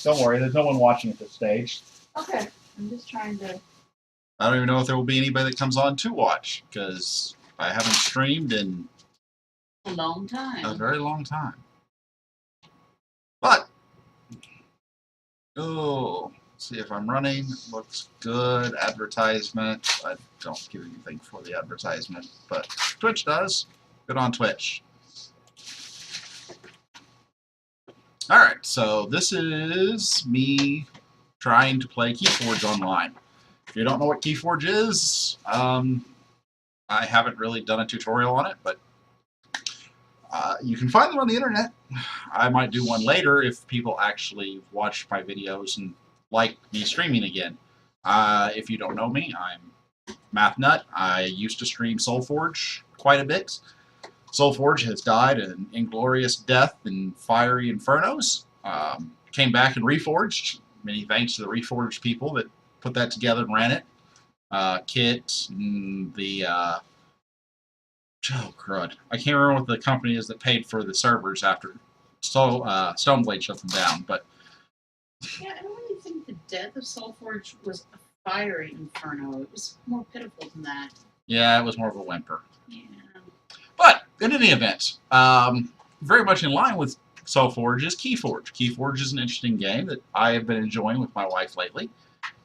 Don't worry, there's no one watching at this stage. Okay, I'm just trying to. I don't even know if there will be anybody that comes on to watch, because I haven't streamed in A long a time. very long time. But, oh, see if I'm running. Looks good. Advertisement. I don't give anything for the advertisement, but Twitch does. Good on Twitch. Alright, so this is me trying to play Keyforge online. If you don't know what Keyforge is, I haven't really done a tutorial on it, but you can find them on the internet. I might do one later if people actually watch my videos and like me streaming again. If you don't know me, I'm Math Nut. I used to stream SoulForge quite a bit. SoulForge has died an inglorious death in fiery infernos. Came back and reforged. Many thanks to the Reforged people that put that together and ran it. Kit, and the oh crud, I can't remember what the company is that paid for the servers after Stoneblade shut them down. But Yeah, I don't really think the death of Soulforge was a fiery inferno. It was more pitiful than that. yeah, it was more of a whimper. Yeah. But in any event, very much in line with SoulForge is Keyforge. Keyforge is an interesting game that I have been enjoying with my wife lately,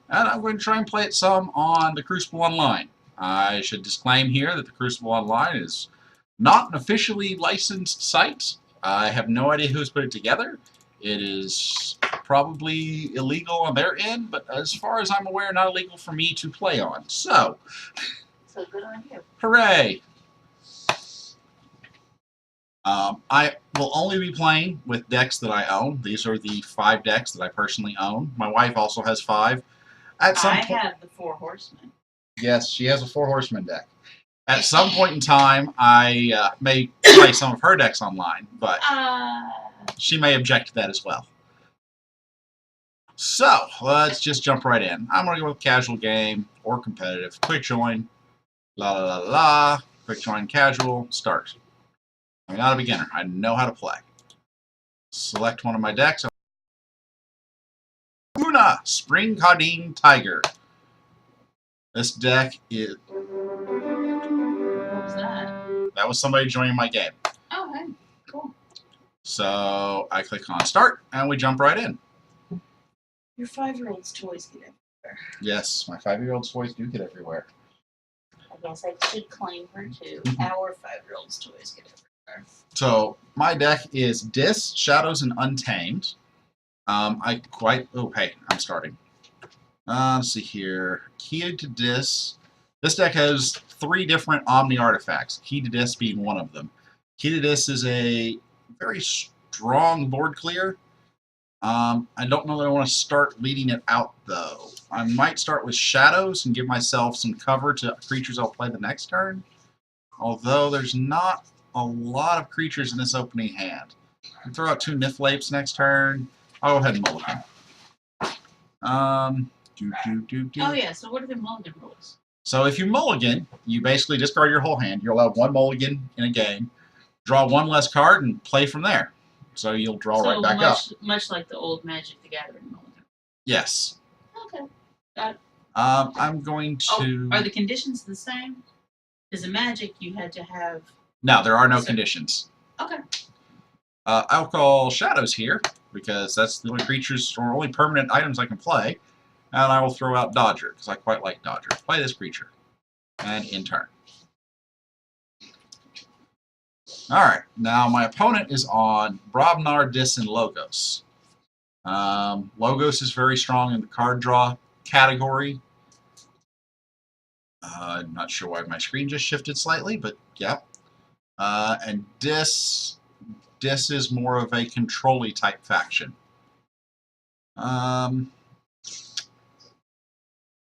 and I'm going to try and play it some on the Crucible Online. I should disclaim here that the Crucible Online is not an officially licensed site. I have no idea who's put it together. It is probably illegal on their end, but as far as I'm aware, not illegal for me to play on. So Good on you. hooray! I will only be playing with decks that I own. These are the 5 decks that I personally own. My wife also has 5. At some I point, have the 4 horsemen. yes, she has a 4 horseman deck. At some point in time, I may play some of her decks online, but she may object to that as well. So, let's just jump right in. I'm going to go with casual game or competitive. Quick join, la la la la, quick join casual, start. I'm not a beginner. I know how to play. Select one of my decks. Una, Spring Cardine Tiger. This deck is... What was that? That was somebody joining my game. Oh, hey, cool. So I click on start, and we jump right in. Your 5-year-old's toys get everywhere. Yes, my 5-year-old's toys do get everywhere. I guess I should claim her too. Our 5-year-old's toys get everywhere. So my deck is Dis, Shadows, and Untamed. Oh, hey, I'm starting. Let's see here. Key to Dis. This deck has 3 different Omni artifacts, Key to Dis being one of them. Key to Dis is a very strong board clear. I don't know that I want to start leading it out, though. I might start with Shadows and give myself some cover to creatures I'll play the next turn. Although there's not a lot of creatures in this opening hand. I can throw out 2 Niflapes next turn. I'll go ahead and mulligan. Oh yeah, so what are the mulligan rules? So if you mulligan, you basically discard your whole hand. You'll have 1 mulligan in a game, draw 1 less card, and play from there. So you'll draw right back up. Much like the old Magic the Gathering mulligan. Yes. Okay. Got it. I'm going to... Oh, are the conditions the same? Because in Magic, you had to have... No, there are no conditions. Okay. I'll call Shadows here, because that's the only creatures or only permanent items I can play. And I will throw out Dodger, because I quite like Dodger. Play this creature. And in turn. Alright, now my opponent is on Brobnar, Dis, and Logos. Logos is very strong in the card draw category. I'm not sure why my screen just shifted slightly, but yeah. And Dis is more of a control-y type faction.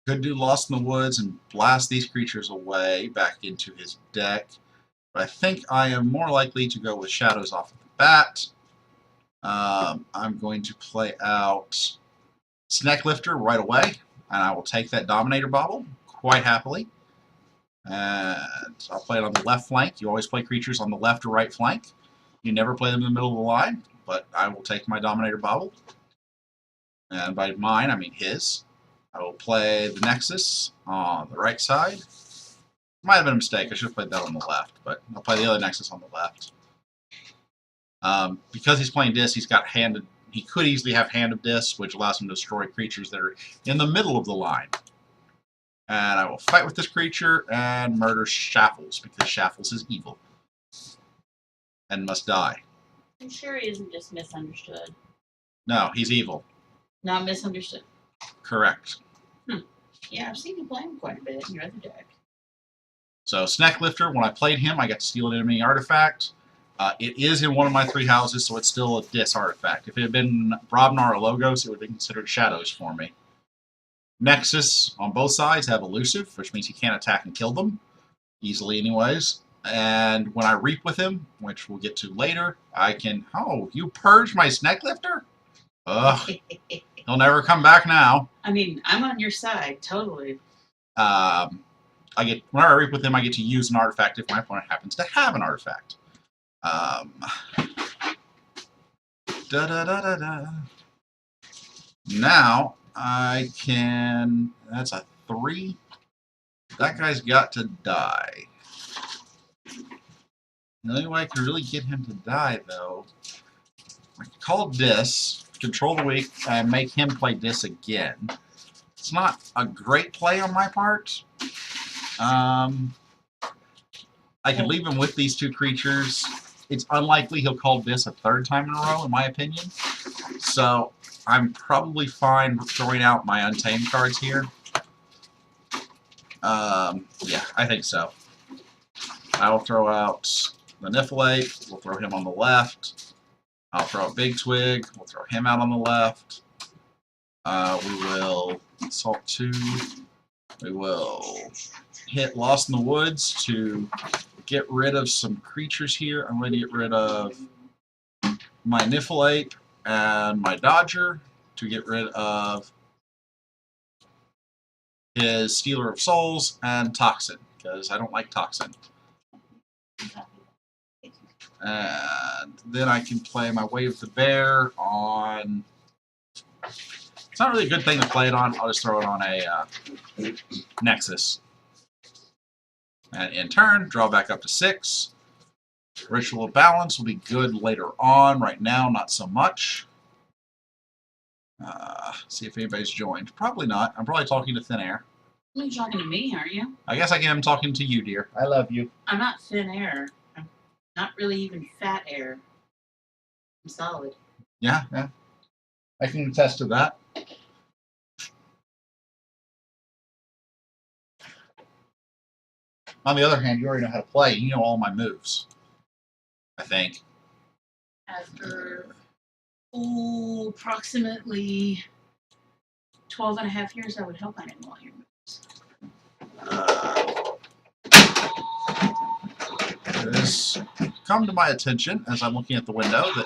Could do Lost in the Woods and blast these creatures away back into his deck. But I think I am more likely to go with Shadows off of the bat. I'm going to play out Snack Lifter right away, and I will take that Dominator Bauble quite happily. And I'll play it on the left flank. You always play creatures on the left or right flank. You never play them in the middle of the line, but I will take my Dominator Bauble. And by mine, I mean his. I will play the Nexus on the right side. Might have been a mistake. I should have played that on the left, but I'll play the other Nexus on the left. Because he's playing Dis, he's got handed. He could easily have Hand of Dis, which allows him to destroy creatures that are in the middle of the line. And I will fight with this creature and murder Shaffles, because Shaffles is evil and must die. I'm sure he isn't just misunderstood. No, he's evil. Not misunderstood. Correct. Yeah, I've seen you play him quite a bit in your other deck. So Snack Lifter, when I played him, I got to steal an enemy artifact. It is in one of my 3 houses, so it's still a Dis artifact. If it had been Brobnar or Logos, it would have been considered Shadows for me. Nexus, on both sides, have Elusive, which means he can't attack and kill them. Easily anyways. And when I reap with him, which we'll get to later, I can... Oh, you purged my Snack Lifter? Ugh. He'll never come back now. I mean, I'm on your side, totally. Whenever I reap with him, I get to use an artifact if my opponent happens to have an artifact. Now I can. That's a 3. That guy's got to die. The only way I can really get him to die, though, I can call Dis, control the weak, and make him play Dis again. It's not a great play on my part. I can leave him with these 2 creatures. It's unlikely he'll call Dis a 3rd time in a row, in my opinion. So I'm probably fine throwing out my Untamed cards here. Yeah, I think so. I will throw out the Niflate. We'll throw him on the left. I'll throw a Big Twig. We'll throw him out on the left. We will Assault 2. We will hit Lost in the Woods to get rid of some creatures here. I'm going to get rid of my Niflate and my Dodger to get rid of his Stealer of Souls and Toxin, because I don't like Toxin. And then I can play my Wave the Bear on... It's not really a good thing to play it on. I'll just throw it on a Nexus. And in turn, draw back up to 6. Ritual of Balance will be good later on. Right now, not so much. See if anybody's joined. Probably not. I'm probably talking to Thin Air. You're talking to me, aren't you? I guess I am talking to you, dear. I love you. I'm not thin air. I'm not really even fat air. I'm solid. Yeah. I can attest to that. On the other hand, you already know how to play. You know all my moves, I think. After approximately 12 and a half years, I would hope I didn't want your moves. It has come to my attention as I'm looking at the window that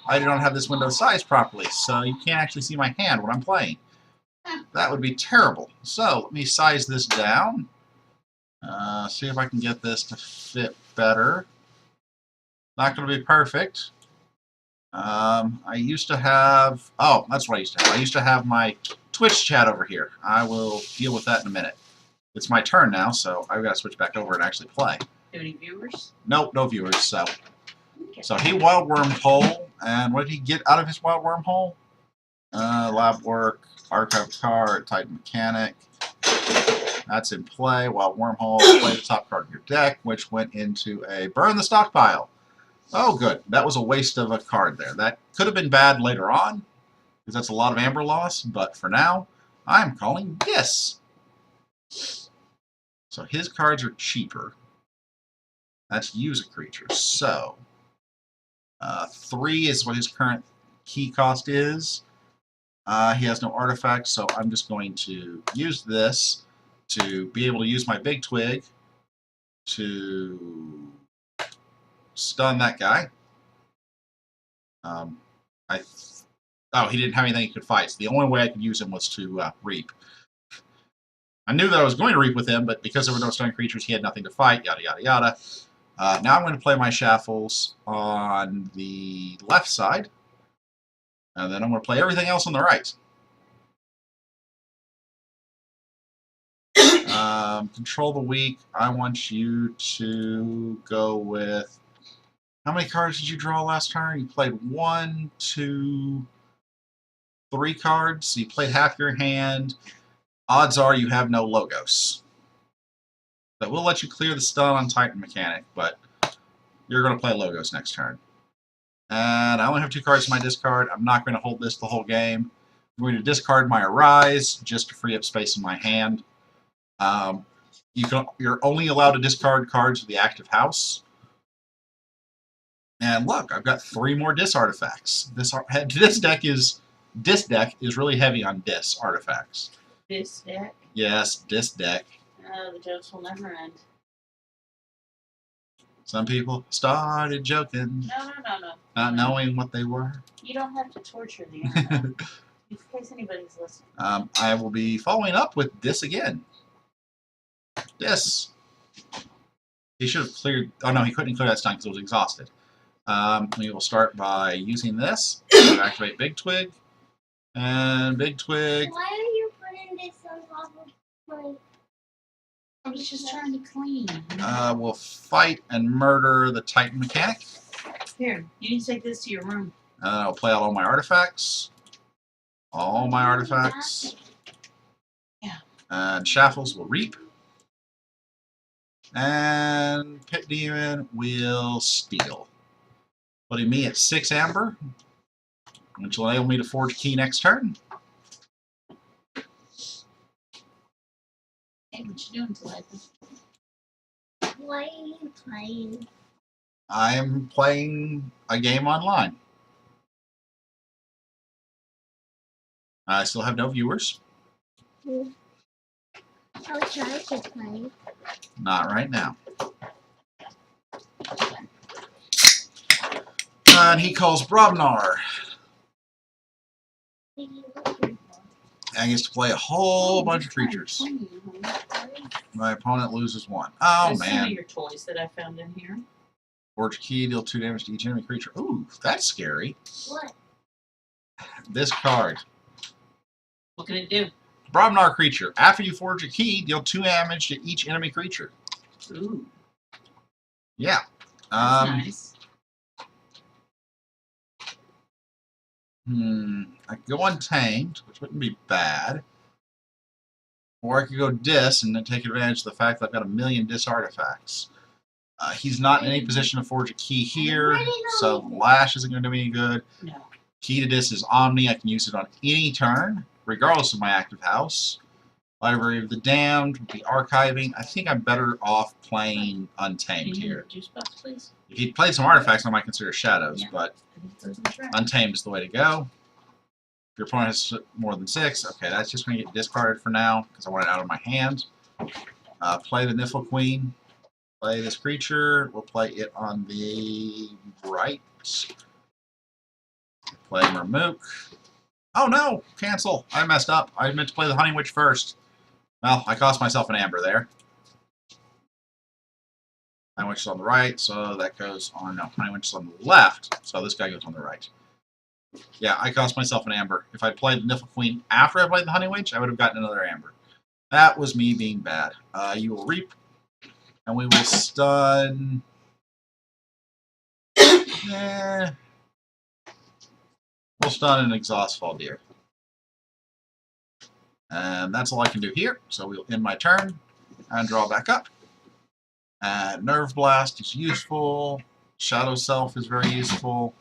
I do not have this window sized properly, so you can't actually see my hand when I'm playing. That would be terrible. So let me size this down. See if I can get this to fit better. Not going to be perfect. I used to have... Oh, that's what I used to have. I used to have my Twitch chat over here. I will deal with that in a minute. It's my turn now, so I've got to switch back over and actually play. Do any viewers? Nope, no viewers. So Okay. he wild wormed hole, and what did he get out of his wild worm hole? Lab work, archive card, Titan mechanic. That's in play. Wild wormhole, play the top card of your deck, which went into a burn the stockpile. Oh, good. That was a waste of a card there. That could have been bad later on, because that's a lot of amber loss, but for now, I'm calling this. So his cards are cheaper. That's use a creature. So 3 is what his current key cost is. He has no artifact, so I'm just going to use this to be able to use my Big Twig to stun that guy. Oh, he didn't have anything he could fight, so the only way I could use him was to reap. I knew that I was going to reap with him, but because there were no stun creatures, he had nothing to fight, yada yada yada. Now I'm going to play my Shaffles on the left side, and then I'm going to play everything else on the right. Control the weak. I want you to go with. How many cards did you draw last turn? You played 1, 2, 3 cards. So you played half your hand. Odds are you have no logos. But we'll let you clear the stun on Titan Mechanic, but you're going to play logos next turn. And I only have 2 cards in my discard. I'm not going to hold this the whole game. I'm going to discard my Arise just to free up space in my hand. You're only allowed to discard cards with the active house. And look, I've got 3 more Dis artifacts. This deck is really heavy on Dis artifacts. This deck. Yes, Dis deck. The jokes will never end. Some people started joking, No. not knowing what they were. You don't have to torture the internet. In case anybody's listening. I will be following up with Dis again. Dis. He should have cleared. Oh no, he couldn't clear that stun because it was exhausted. We will start by using this to activate Big Twig. And Big Twig. Why are you putting this on top of my... I was just trying to clean. Will fight and murder the Titan Mechanic. Here, you need to take this to your room. I'll play out all my artifacts. All my artifacts. Yeah. And Shaffles will reap. And Pit Demon will steal. Putting me at 6 amber, which will enable me to forge a key next turn. Hey, what you doing, Talitha? Why are you playing? I'm playing a game online. I still have no viewers. I'll try to play. Not right now. And he calls Brobnar. What are you looking for? And gets to play a whole bunch of creatures. My opponent loses 1. Oh There's some of man. your toys that I found in here. Forge a key, deal 2 damage to each enemy creature. Ooh, that's scary. What? This card. What can it do? Brobnar creature. After you forge a key, deal 2 damage to each enemy creature. Ooh, Yeah. that's nice. I could go Untamed, which wouldn't be bad. Or I could go Dis and then take advantage of the fact that I've got a million Dis artifacts. He's not in any position to forge a key here, so Lash isn't going to do me any good. No. Key to Dis is Omni. I can use it on any turn, regardless of my active house. Library of the Damned would be archiving. I think I'm better off playing Untamed Can you here. juice box, please? If he'd played some artifacts, I might consider Shadows, Yeah. but I think those are the trash. Untamed is the way to go. If your opponent has more than 6, okay, that's just going to get discarded for now because I want it out of my hand. Play the Niffle Queen. Play this creature. We'll play it on the right. Play Mermook. Oh no! Cancel! I messed up. I meant to play the Honey Witch first. Well, I cost myself an amber there. Honey Witch is on the right, so that goes on. No, Honey Witch is on the left, so this guy goes on the right. Yeah, I cost myself an amber. If I'd played the Niffle Queen after I played the Honey Witch, I would have gotten another amber. That was me being bad. You will reap, and we will stun. We'll stun and exhaust Faldir. And that's all I can do here. So we'll end my turn and draw back up. And Nerve Blast is useful. Shadow Self is very useful.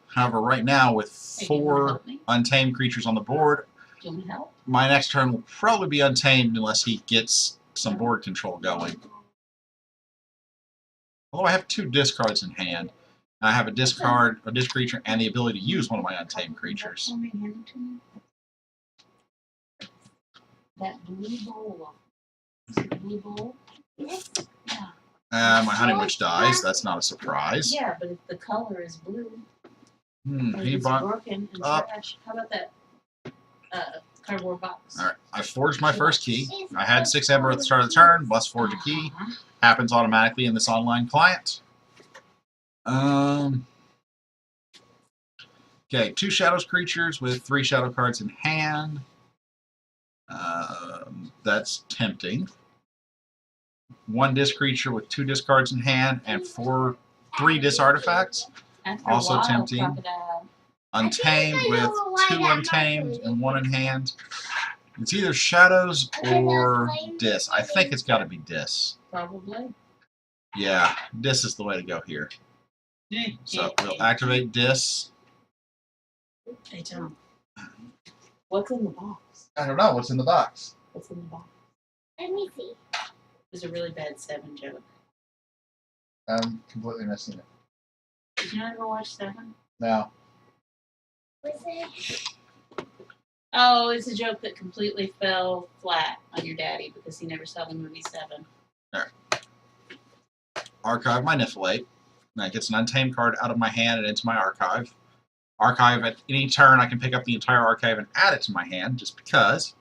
However, right now with Hey, do you wanna 4 help me? Untamed creatures on the board, Do you want me to help? my next turn will probably be Untamed unless he gets some board control going. Although I have 2 discards in hand. I have a discard, a disc creature, and the ability to use one of my Untamed creatures. For me and hand it to me? That blue bowl. Is it a blue bowl? Yes. Yeah. And my Honey Witch dies. That's not a surprise. Yeah, but if the color is blue, and He it's bought. broken and up. trash, how about that cardboard box? Alright, I forged my first key. I had 6 amber at the start of the turn. Must forge a key. Uh-huh. Happens automatically in this online client. Okay, 2 Shadows creatures with 3 shadow cards in hand. That's tempting. 1 disc creature with 2 discards in hand and 3 disc artifacts. After Also a while, tempting. Crocodile. Untamed with 2 untamed and 1 in hand. It's either shadows or dis. I think it's got to be dis. Probably. Yeah, dis is the way to go here. So we'll activate dis. Hey, Tom. What's in the box? I don't know what's in the box. What's in the box? Let me see. It was a really bad 7 joke. I'm completely missing it. Did you ever watch 7? No. What's it? Oh, it's a joke that completely fell flat on your daddy because he never saw the movie 7. Archive my Niflate. That gets an untamed card out of my hand and into my archive. Archive at any turn, I can pick up the entire archive and add it to my hand, just because.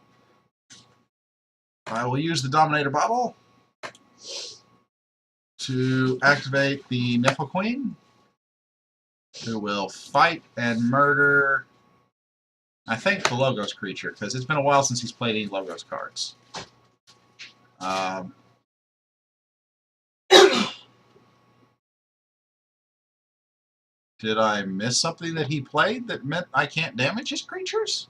I will use the Dominator Bubble to activate the Nifl Queen, who will fight and murder, I think, the Logos creature, because it's been a while since he's played any Logos cards. Did I miss something that he played that meant I can't damage his creatures?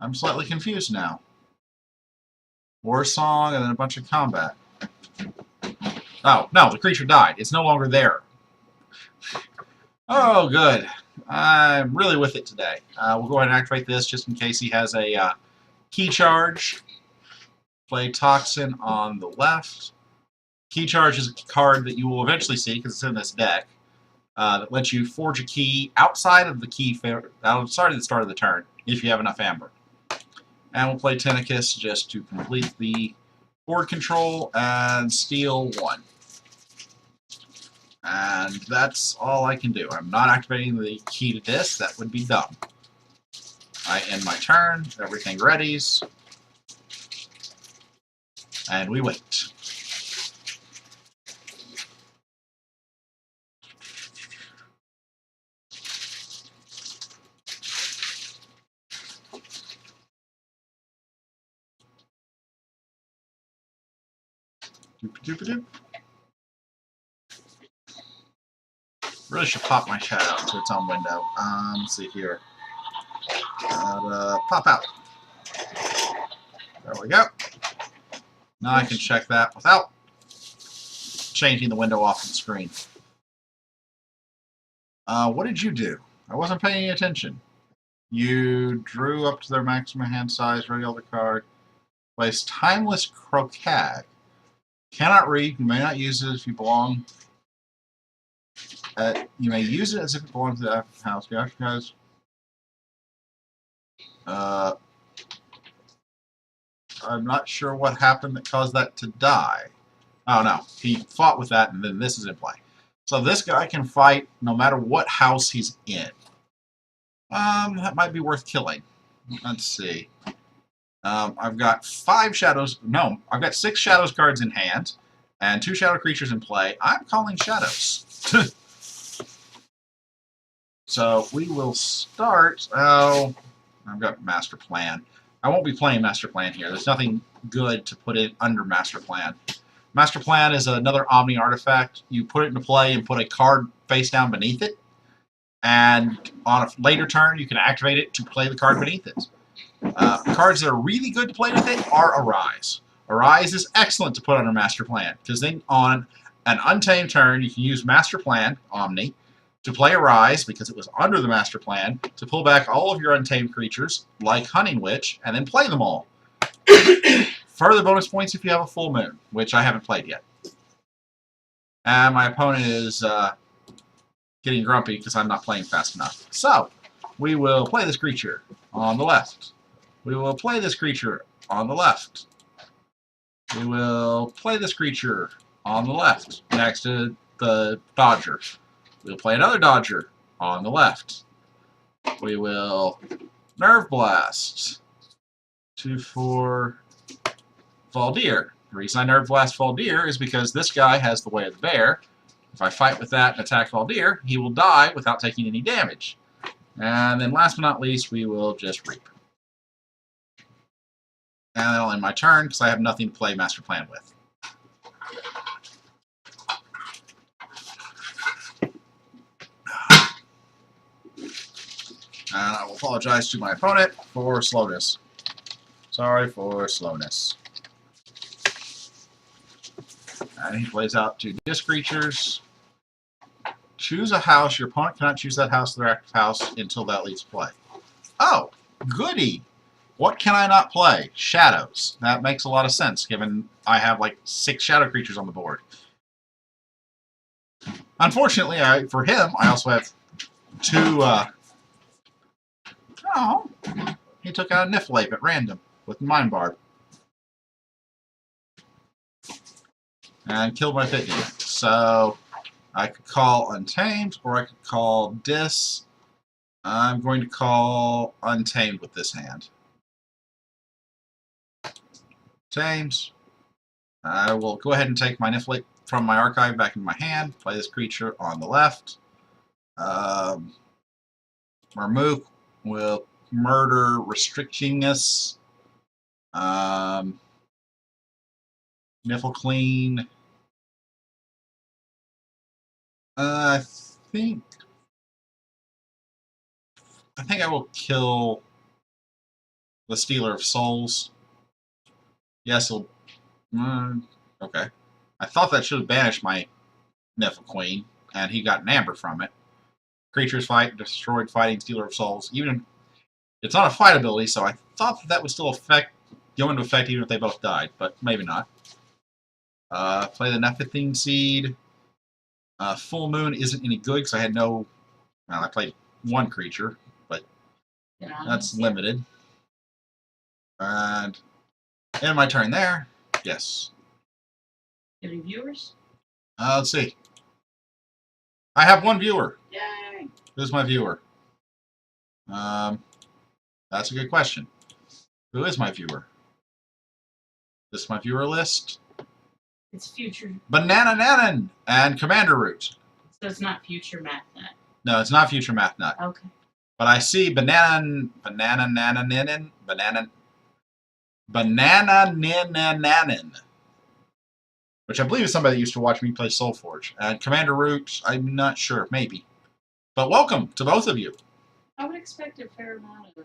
I'm slightly confused now. War Song and then a bunch of combat. Oh, no, the creature died. It's no longer there. Oh, good. I'm really with it today. We'll go ahead and activate this just in case he has a key charge. Play Toxin on the left. Key charge is a card that you will eventually see because it's in this deck that lets you forge a key outside of the outside of the start of the turn if you have enough amber. And we'll play Tentacus just to complete the board control and steal 1. And that's all I can do. I'm not activating the key to this. That would be dumb. I end my turn. Everything readies. And we wait. Doop-a-doop-a-doop. Really should pop my chat out to its own window. Let's see here. Pop out. There we go. Now I can check that without changing the window off the screen. What did you do? I wasn't paying any attention. You drew up to their maximum hand size, reveal the card. Place Timeless Croquet. Cannot read. You may not use it if you belong. You may use it as if it belongs to the active house. The active house. I'm not sure what happened that caused that to die. Oh no, he fought with that, and then this is in play. So this guy can fight no matter what house he's in. That might be worth killing. Let's see. I've got 5 shadows. No, I've got 6 shadows cards in hand and 2 shadow creatures in play. I'm calling shadows. So we will start. Oh, I've got Master Plan. I won't be playing Master Plan here. There's nothing good to put in under Master Plan. Master Plan is another Omni artifact. You put it into play and put a card face down beneath it. And on a later turn, you can activate it to play the card beneath it. Cards that are really good to play with it are Arise. Arise is excellent to put under Master Plan, because then on an untamed turn, you can use Master Plan, Omni, to play Arise, because it was under the Master Plan, to pull back all of your untamed creatures, like Hunting Witch, and then play them all. Further bonus points if you have a full moon, which I haven't played yet. And my opponent is getting grumpy because I'm not playing fast enough. So, we will play this creature on the left. We will play this creature on the left. We will play this creature on the left, next to the Dodger. We'll play another Dodger on the left. We will Nerve Blast. 2/4 Valdir. The reason I Nerve Blast Valdir is because this guy has the Way of the Bear. If I fight with that and attack Valdir, he will die without taking any damage. And then last but not least, we will just Reap. And that'll end my turn because I have nothing to play Master Plan with. And I will apologize to my opponent for slowness. Sorry for slowness. And he plays out 2 disc creatures. Choose a house. Your opponent cannot choose that house, their active house, until that leaves play. Oh, goody! What can I not play? Shadows. That makes a lot of sense, given I have like 6 shadow creatures on the board. Unfortunately, for him, I also have 2... Oh, he took out a Niflape at random with Mind Barb. And killed my Fit Unit. So I could call Untamed, or I could call Dis. I'm going to call Untamed with this hand. Tamed. I will go ahead and take my Niflape from my archive back in my hand. Play this creature on the left. Marmook will murder Restrictingness. Niffle Clean. I think I will kill the Stealer of Souls. Yes, he'll... okay. I thought that should have banished my Niffle Queen, and he got an amber from it. Creatures fight, destroyed fighting Stealer of Souls. Even it's not a fight ability, so I thought that would still go into effect even if they both died, but maybe not. Play the Nephthine Seed. Full Moon isn't any good because I had no... Well, I played 1 creature, but that's limited. And end my turn there. Yes. Any viewers? Let's see. I have 1 viewer. Yay! Who's my viewer? That's a good question. Who is my viewer? This is my viewer list. It's future. Banana Nanan and Commander Root. So it's not future math net. No, it's not Future Math Nut. Okay. But I see Banana Nananin, which I believe is somebody that used to watch me play Soulforge. And Commander Root, I'm not sure, maybe. But welcome to both of you. I would expect a fair amount of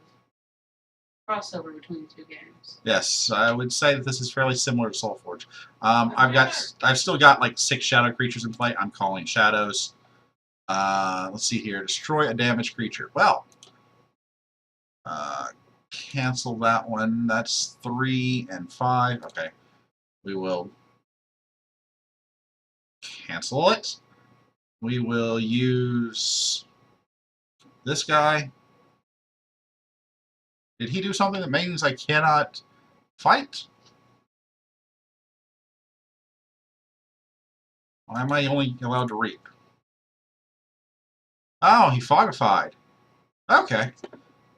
crossover between the 2 games. Yes, I would say that this is fairly similar to Soulforge. I've still got like 6 shadow creatures in play. I'm calling shadows. Let's see here. Destroy a damaged creature. Well, cancel that one. That's 3 and 5. Okay. We will cancel it. We will use this guy. Did he do something that means I cannot fight? Why am I only allowed to reap? Oh, he fogified. Okay.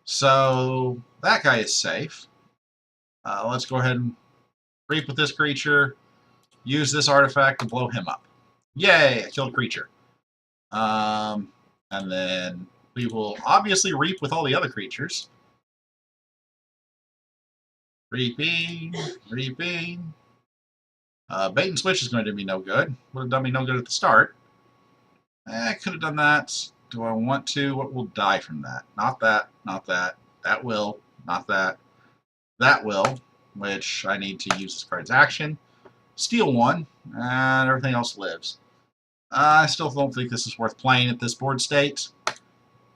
So that guy is safe. Let's go ahead and reap with this creature. Use this artifact to blow him up. Yay! I killed a creature. And then we will obviously reap with all the other creatures. Reaping, reaping. Bait and switch is going to do me no good. Would have done me no good at the start. I could have done that. Do I want to? What will die from that? Not that, not that. That will, not that. That will, which I need to use this card's action. Steal 1, and everything else lives. I still don't think this is worth playing at this board state.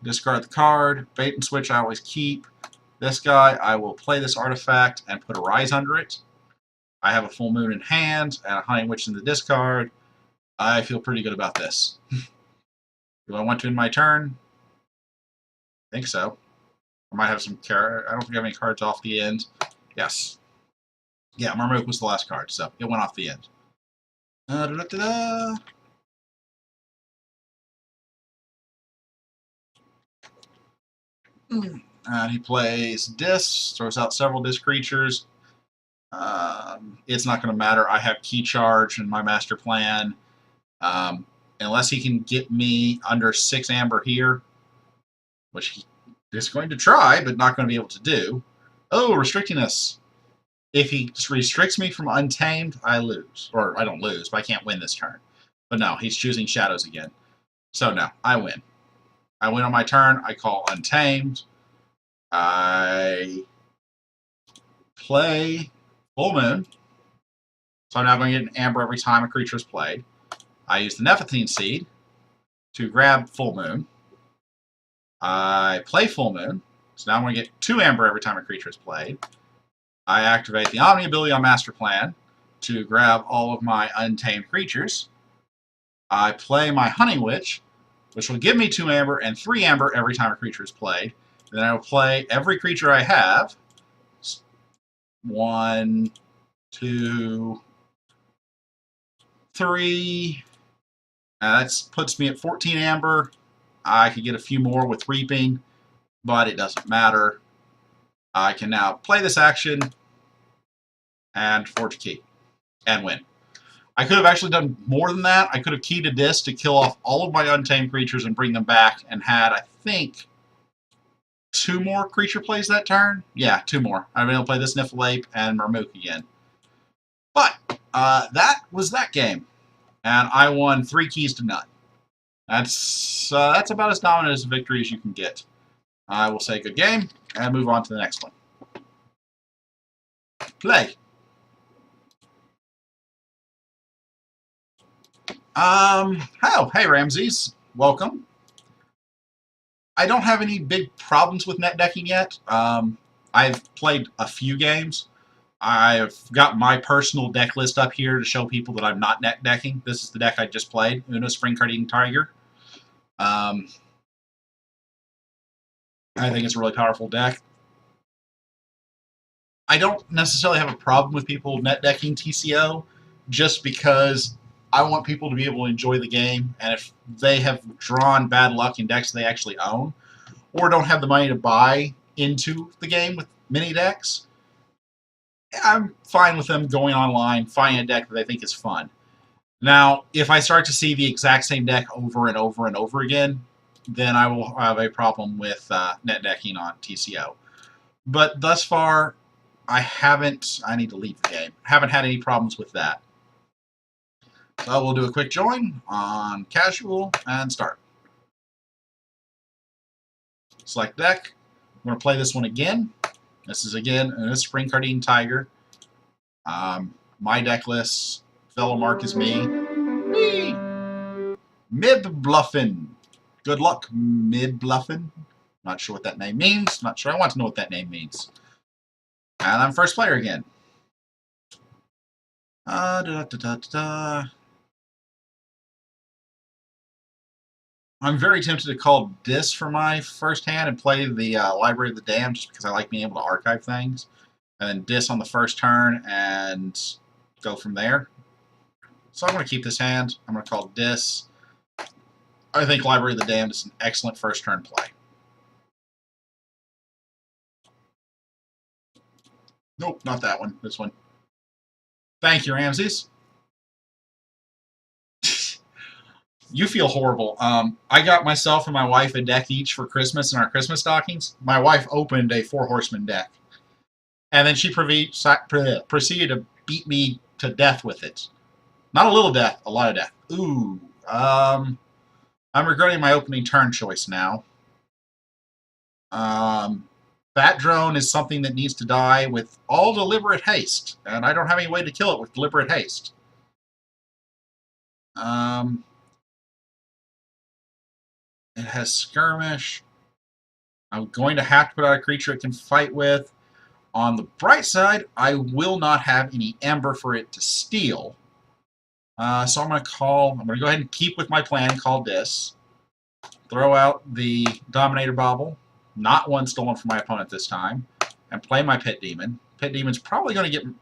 Discard the card. Bait and switch I always keep. This guy, I will play this artifact and put a Rise under it. I have a Full Moon in hand and a Hunting Witch in the discard. I feel pretty good about this. Do I want to end my turn? I think so. I might have some I don't think I have any cards off the end. Yes. Yeah, Marmook was the last card, so it went off the end. And he plays Dis, throws out several Dis creatures. It's not going to matter. I have Key Charge in my master plan. Unless he can get me under 6 amber here, which he is going to try, but not going to be able to do. Oh, Restrictingness. If he restricts me from Untamed, I lose. Or I don't lose, but I can't win this turn. But no, he's choosing Shadows again. So no, I win. I win on my turn. I call Untamed. I play Full Moon. So I'm now going to get an Amber every time a creature is played. I use the Nephthine Seed to grab Full Moon. I play Full Moon. So now I'm going to get 2 Amber every time a creature is played. I activate the Omni ability on Master Plan to grab all of my untamed creatures. I play my Hunting Witch, which will give me 2 Amber and 3 Amber every time a creature is played. Then I will play every creature I have. 1, 2, 3. That puts me at 14 Amber. I could get a few more with Reaping, but it doesn't matter. I can now play this action and forge a key and win. I could have actually done more than that. I could have keyed a disc to kill off all of my untamed creatures and bring them back, and had, I think, 2 more creature plays that turn. Yeah, 2 more. I've been able to play this Niffle-Ape and Marmook again. But that was that game, and I won 3 keys to none. That's about as dominant as a victory as you can get. I will say good game and move on to the next one. Play. Oh, hey Ramses, welcome. I don't have any big problems with net decking yet. I've played a few games. I've got my personal deck list up here to show people that I'm not net decking. This is the deck I just played, Una Spring Carding Tiger. I think it's a really powerful deck. I don't necessarily have a problem with people net decking TCO, just because I want people to be able to enjoy the game, and if they have drawn bad luck in decks they actually own, or don't have the money to buy into the game with mini decks, I'm fine with them going online, finding a deck that they think is fun. Now, if I start to see the exact same deck over and over and over again, then I will have a problem with net decking on TCO. But thus far, I need to leave the game, haven't had any problems with that. So we'll do a quick join on casual and start. Select deck. I'm going to play this one again. This is again a Spring Cardine Tiger. My deck list, fellow mark is me. Whee! Mib Bluffin. Good luck, Mib Bluffin. Not sure what that name means. Not sure I want to know what that name means. And I'm first player again. I'm very tempted to call Dis for my first hand and play the Library of the Damned, just because I like being able to archive things. And then Dis on the first turn and go from there. So I'm going to keep this hand. I'm going to call Dis. I think Library of the Damned is an excellent first turn play. Nope, not that one. This one. Thank you, Ramses. You feel horrible. I got myself and my wife a deck each for Christmas in our Christmas stockings. My wife opened a 4 Horseman deck. And then she proceeded to beat me to death with it. Not a little death, a lot of death. Ooh. I'm regretting my opening turn choice now. Bat Drone is something that needs to die with all deliberate haste. And I don't have any way to kill it with deliberate haste. It has Skirmish. I'm going to have to put out a creature it can fight with. On the bright side, I will not have any Ember for it to steal. So I'm going to go ahead and keep with my plan, call Dis. Throw out the Dominator Bauble, not one stolen from my opponent this time, and play my Pit Demon. Pit Demon's probably going to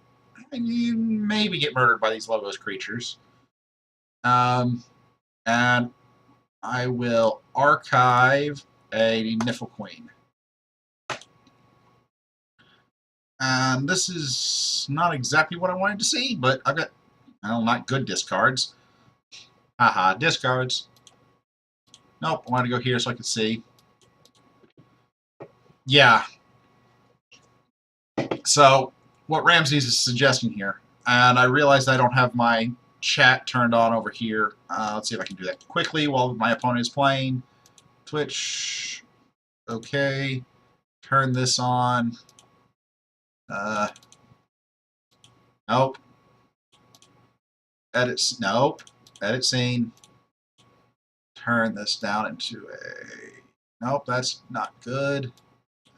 maybe get murdered by these Logos creatures. And I will archive a Niffle Queen. And this is not exactly what I wanted to see, but I've got, well, not good discards. Haha, discards. Nope, I wanted to go here so I could see. Yeah. So, what Ramses is suggesting here. And I realized I don't have my chat turned on over here. Let's see if I can do that quickly while my opponent is playing. Twitch. Okay. Turn this on. Nope. Edit. Nope. Edit scene. Turn this down into a... Nope, that's not good.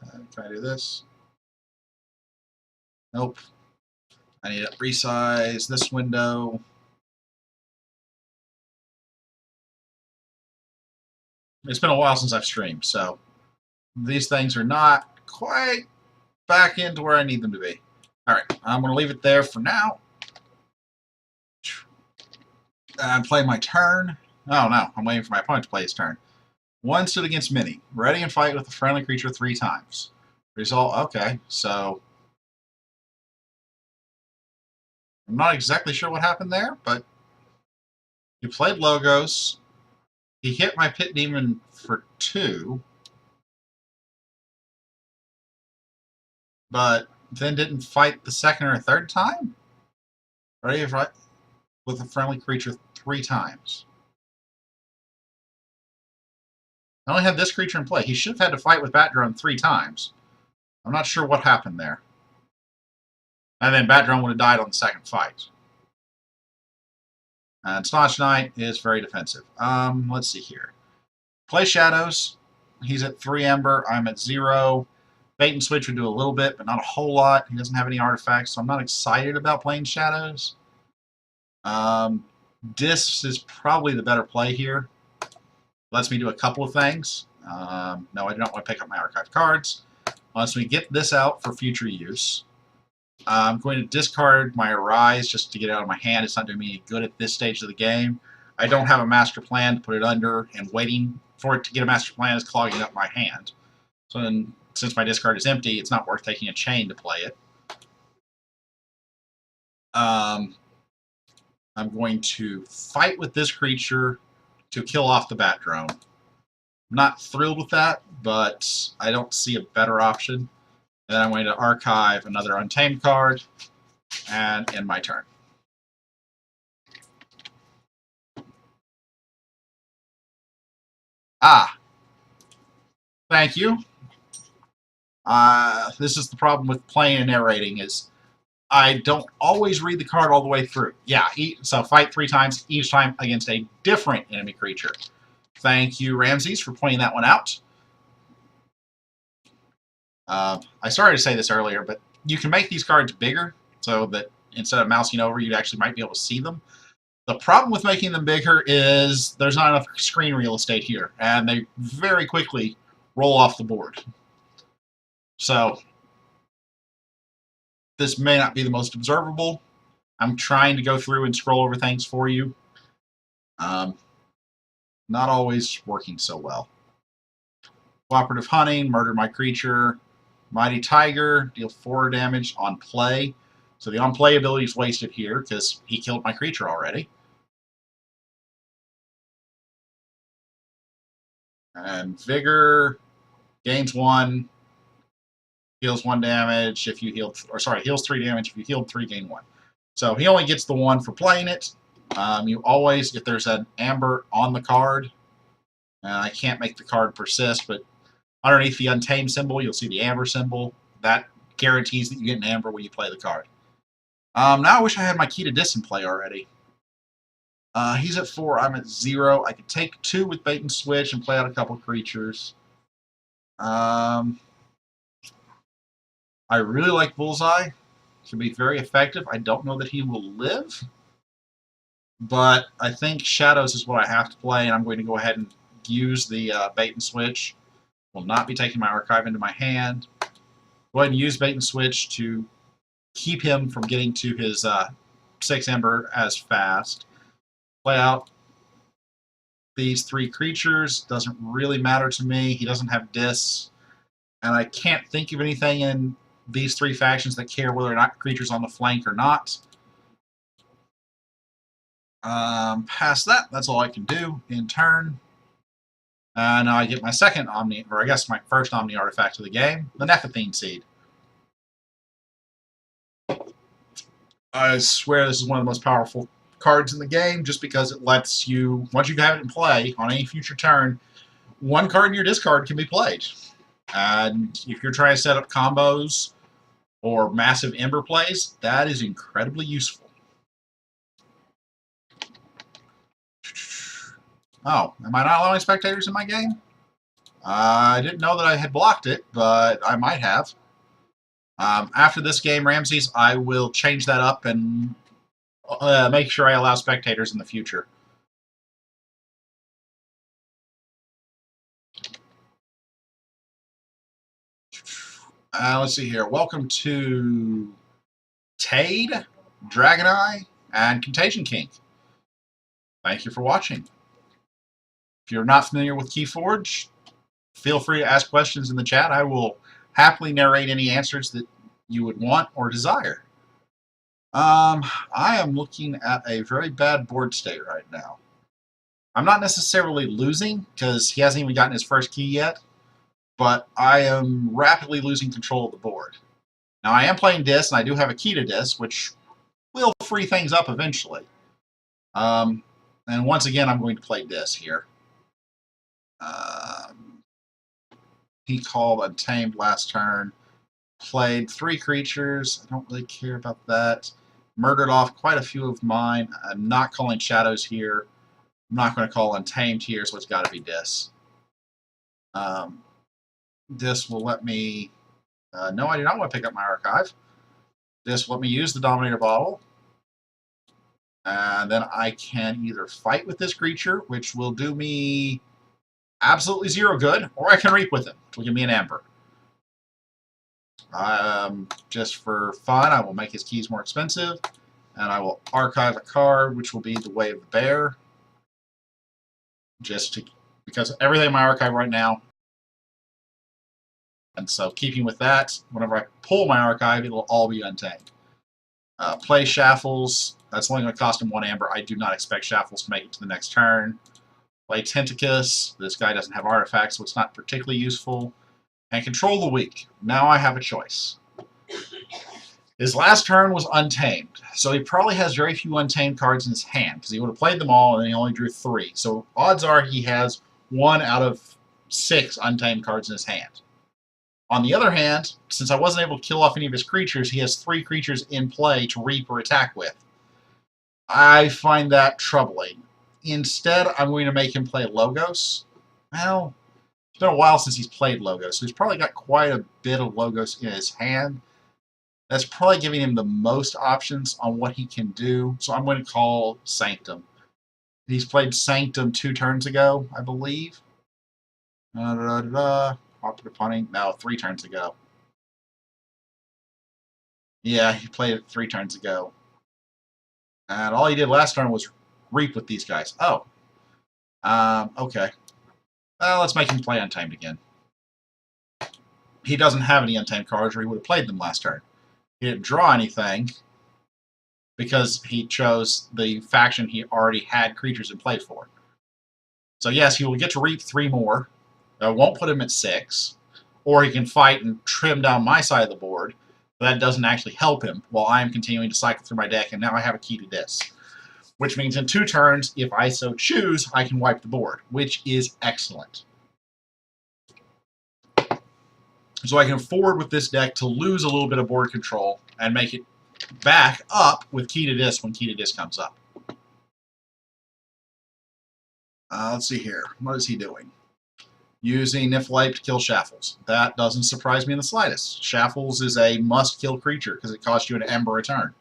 Can I do this? Nope. I need to resize this window. It's been a while since I've streamed, so these things are not quite back into where I need them to be. Alright, I'm going to leave it there for now. And play my turn. Oh no, I'm waiting for my opponent to play his turn. One stood against Mini. Ready and fight with a friendly creature 3 times. Result, okay, so... I'm not exactly sure what happened there, but... He played Logos. He hit my Pit Demon for 2. But then didn't fight the second or third time? Ready to fight with a friendly creature 3 times. I only had this creature in play. He should have had to fight with Bat Drone 3 times. I'm not sure what happened there. And then Bat Drone would have died on the second fight. And Staunch Knight is very defensive. Let's see here. Play Shadows. He's at 3 Ember. I'm at 0. Bait and Switch would do a little bit, but not a whole lot. He doesn't have any artifacts, so I'm not excited about playing Shadows. Discs is probably the better play here. Lets me do a couple of things. No, I don't want to pick up my archive cards. Once we get this out for future use, I'm going to discard my Arise just to get it out of my hand. It's not doing me any good at this stage of the game. I don't have a master plan to put it under, and waiting for it to get a master plan is clogging up my hand. So then, since my discard is empty, it's not worth taking a chain to play it. I'm going to fight with this creature to kill off the Bat Drone. I'm not thrilled with that, but I don't see a better option. Then I'm going to archive another Untamed card and end my turn. Ah, thank you. This is the problem with playing and narrating, is I don't always read the card all the way through. Yeah, so fight 3 times, each time against a different enemy creature. Thank you, Ramses, for pointing that one out. I started to say this earlier, but you can make these cards bigger so that instead of mousing over, you actually might be able to see them. The problem with making them bigger is there's not enough screen real estate here, and they very quickly roll off the board. So this may not be the most observable. I'm trying to go through and scroll over things for you. Not always working so well. Cooperative Hunting, murder my creature. Mighty Tiger, deal 4 damage on play. So the on-play ability is wasted here because he killed my creature already. And Vigor gains 1, heals 1 damage if you healed, or sorry, heals 3 damage if you healed 3, gain 1. So he only gets the 1 for playing it. You always, if there's an amber on the card, I can't make the card persist, but underneath the Untamed symbol, you'll see the amber symbol. That guarantees that you get an amber when you play the card. Now I wish I had my Key to Dis in play already. He's at 4, I'm at 0. I could take 2 with Bait and Switch and play out a couple creatures. I really like Bullseye. Can be very effective. I don't know that he will live, but I think Shadows is what I have to play, and I'm going to go ahead and use the Bait and Switch. Will not be taking my archive into my hand. Go ahead and use Bait and Switch to keep him from getting to his 6 Ember as fast. Play out these 3 creatures. Doesn't really matter to me. He doesn't have Dis, and I can't think of anything in these 3 factions that care whether or not creatures on the flank or not. Past that, that's all I can do in turn. And now I get my second Omni, or I guess my first Omni artifact of the game, the Nephathene Seed. I swear this is one of the most powerful cards in the game, just because it lets you, once you have it in play, on any future turn, one card in your discard can be played. And if you're trying to set up combos or massive Ember plays, that is incredibly useful. Oh, am I not allowing spectators in my game? I didn't know that I had blocked it, but I might have. After this game, Ramses, I will change that up and make sure I allow spectators in the future. Let's see here. Welcome to Tade, Dragoneye, and Contagion King. Thank you for watching. If you're not familiar with Keyforge, feel free to ask questions in the chat. I will happily narrate any answers that you would want or desire. I am looking at a very bad board state right now. I'm not necessarily losing, because he hasn't even gotten his first key yet, but I am rapidly losing control of the board. Now, I am playing Dis, and I do have a key to Dis, which will free things up eventually. And once again, I'm going to play Dis here. He called Untamed last turn. Played 3 creatures. I don't really care about that. Murdered off quite a few of mine. I'm not calling Shadows here. I'm not going to call Untamed here, so it's got to be Dis. This will let me... no, I do not want to pick up my archive. This will let me use the Dominator Bottle. And then I can either fight with this creature, which will do me absolutely 0 good, or I can reap with him, which will give me an Ember. Just for fun, I will make his keys more expensive, and I will archive a card, which will be the Way of the Bear. Because everything in my archive right now. And so, keeping with that, whenever I pull my archive, it'll all be Untamed. Play Shaffles. That's only going to cost him 1 Amber. I do not expect Shaffles to make it to the next turn. Play Tentacus. This guy doesn't have artifacts, so it's not particularly useful. And Control the Weak. Now I have a choice. His last turn was Untamed, so he probably has very few Untamed cards in his hand, because he would have played them all, and then he only drew 3. So odds are he has 1 out of 6 Untamed cards in his hand. On the other hand, since I wasn't able to kill off any of his creatures, he has 3 creatures in play to reap or attack with. I find that troubling. Instead, I'm going to make him play Logos. Well, it's been a while since he's played Logos, so he's probably got quite a bit of Logos in his hand. That's probably giving him the most options on what he can do, so I'm going to call Sanctum. He's played Sanctum 2 turns ago, I believe. Cooperative Punting. No, 3 turns ago. Yeah, he played it 3 turns ago. And all he did last turn was reap with these guys. Oh. Okay. Let's make him play Untamed again. He doesn't have any Untamed cards, or he would have played them last turn. He didn't draw anything because he chose the faction he already had creatures in play for. So yes, he will get to reap 3 more. I won't put him at 6. Or he can fight and trim down my side of the board. But that doesn't actually help him while I'm continuing to cycle through my deck, and now I have a key to Dis. Which means in 2 turns, if I so choose, I can wipe the board, which is excellent. So I can afford with this deck to lose a little bit of board control and make it back up with Key to Dis when Key to Dis comes up. Let's see here. What is he doing? Using Niflhype to kill Shaffles. That doesn't surprise me in the slightest. Shaffles is a must-kill creature because it costs you an Ember a turn.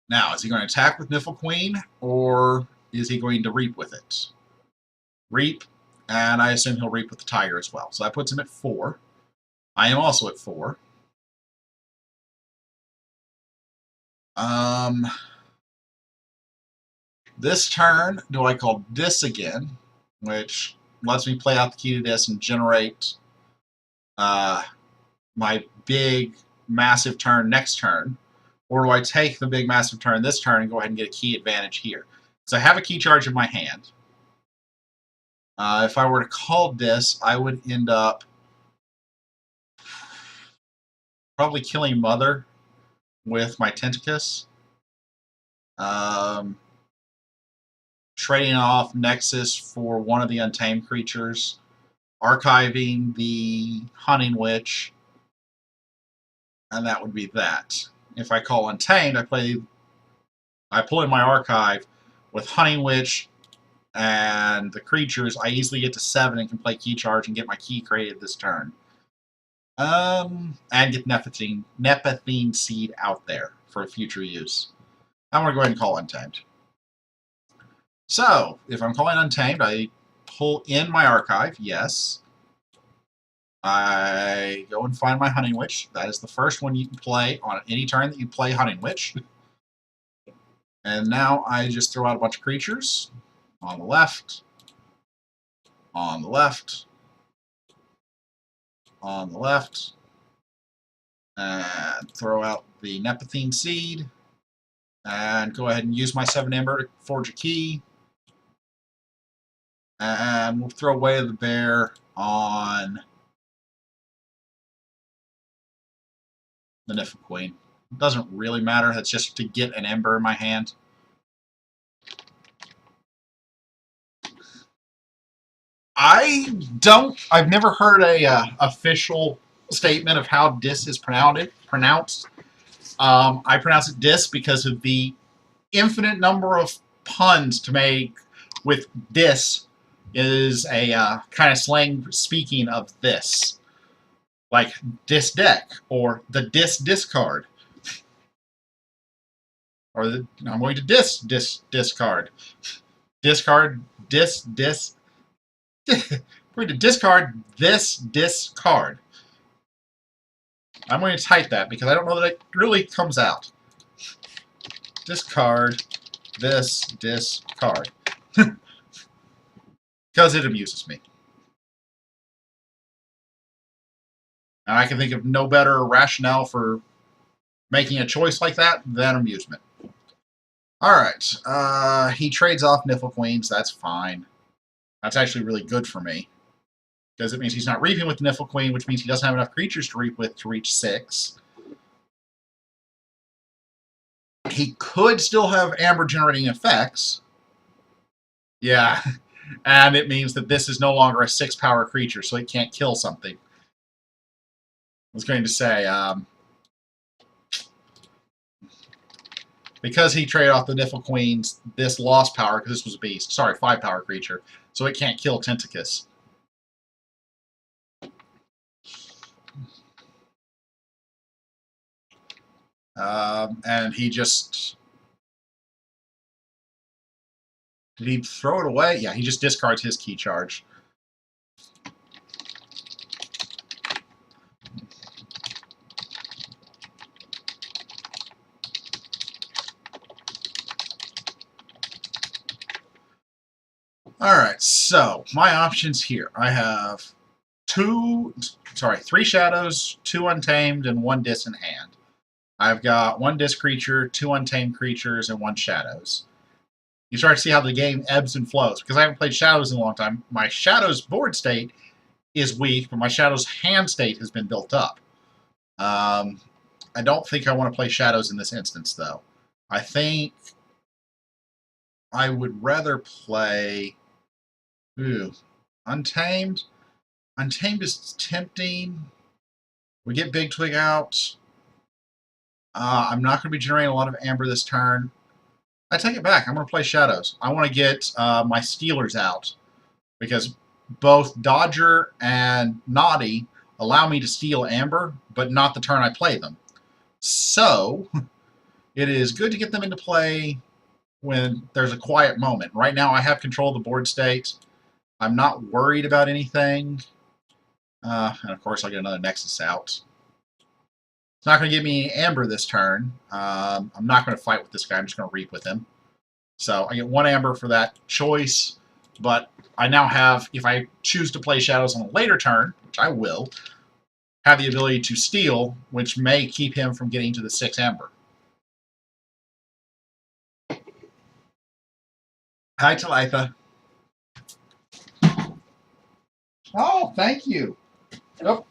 Now, is he going to attack with Nifflequeen, or is he going to reap with it? Reap, and I assume he'll reap with the Tiger as well. So that puts him at 4. I am also at 4. This turn, do I call Dis again, which lets me play out the Key to Dis and generate my big, massive turn next turn? Or do I take the big, massive turn this turn and go ahead and get a key advantage here? So I have a key charge in my hand. If I were to call Dis, I would end up... Probably killing Mother with my Tentacus. Trading off Nexus for one of the Untamed creatures. Archiving the Hunting Witch. And that would be that. If I call Untamed, I pull in my archive with Hunting Witch and the creatures. I easily get to 7 and can play Key Charge and get my key created this turn. And get Nephthene Seed out there for future use. I'm going to go ahead and call Untamed. So, if I'm calling Untamed, I pull in my archive, yes. I go and find my Hunting Witch. That is the first one you can play on any turn that you play Hunting Witch. And now I just throw out a bunch of creatures on the left, on the left, on the left, and throw out the Nephthene Seed, and go ahead and use my 7 Ember to forge a key. And we'll throw away the bear on the Nifl Queen. It doesn't really matter. That's just to get an Ember in my hand. I've never heard a official statement of how Dis is pronounced. I pronounce it Dis because of the infinite number of puns to make with Dis is a kind of slang speaking of this. Like Dis Deck or the Dis Discard. Or I'm going to discard. Discard, I'm going to discard this discard. I'm going to type that because I don't know that it really comes out. Discard this discard. Because it amuses me. And I can think of no better rationale for making a choice like that than amusement. Alright, he trades off Nifl Queens, that's fine. That's actually really good for me. Because it means he's not reaping with the Nifl Queen, which means he doesn't have enough creatures to reap with to reach 6. He could still have Amber generating effects. Yeah, and it means that this is no longer a 6-power creature, so it can't kill something. I was going to say, because he traded off the Nifl Queens, this lost power, because this was a beast. Sorry, 5-power creature. So it can't kill Tentacus. And he just... Did he throw it away? Yeah, he just discards his Key Charge. Alright, so my options here. I have 3 Shadows, 2 Untamed, and 1 Dis in hand. I've got 1 Dis creature, 2 Untamed creatures, and 1 Shadows. You start to see how the game ebbs and flows. Because I haven't played Shadows in a long time, my Shadows board state is weak, but my Shadows hand state has been built up. I don't think I want to play Shadows in this instance, though. I think I would rather play... Untamed. Untamed is tempting. We get Big Twig out. I'm not going to be generating a lot of Amber this turn. I take it back. I'm going to play Shadows. I want to get my Stealers out. Because both Dodger and Naughty allow me to steal Amber, but not the turn I play them. So, it is good to get them into play when there's a quiet moment. Right now I have control of the board state. I'm not worried about anything. And of course I'll get another Nexus out. It's not going to give me any Amber this turn. I'm not going to fight with this guy. I'm just going to reap with him. So I get 1 Amber for that choice. But I now have, if I choose to play Shadows on a later turn, which I will, have the ability to steal, which may keep him from getting to the 6 Amber. Hi, Talitha. Oh, thank you. Oh.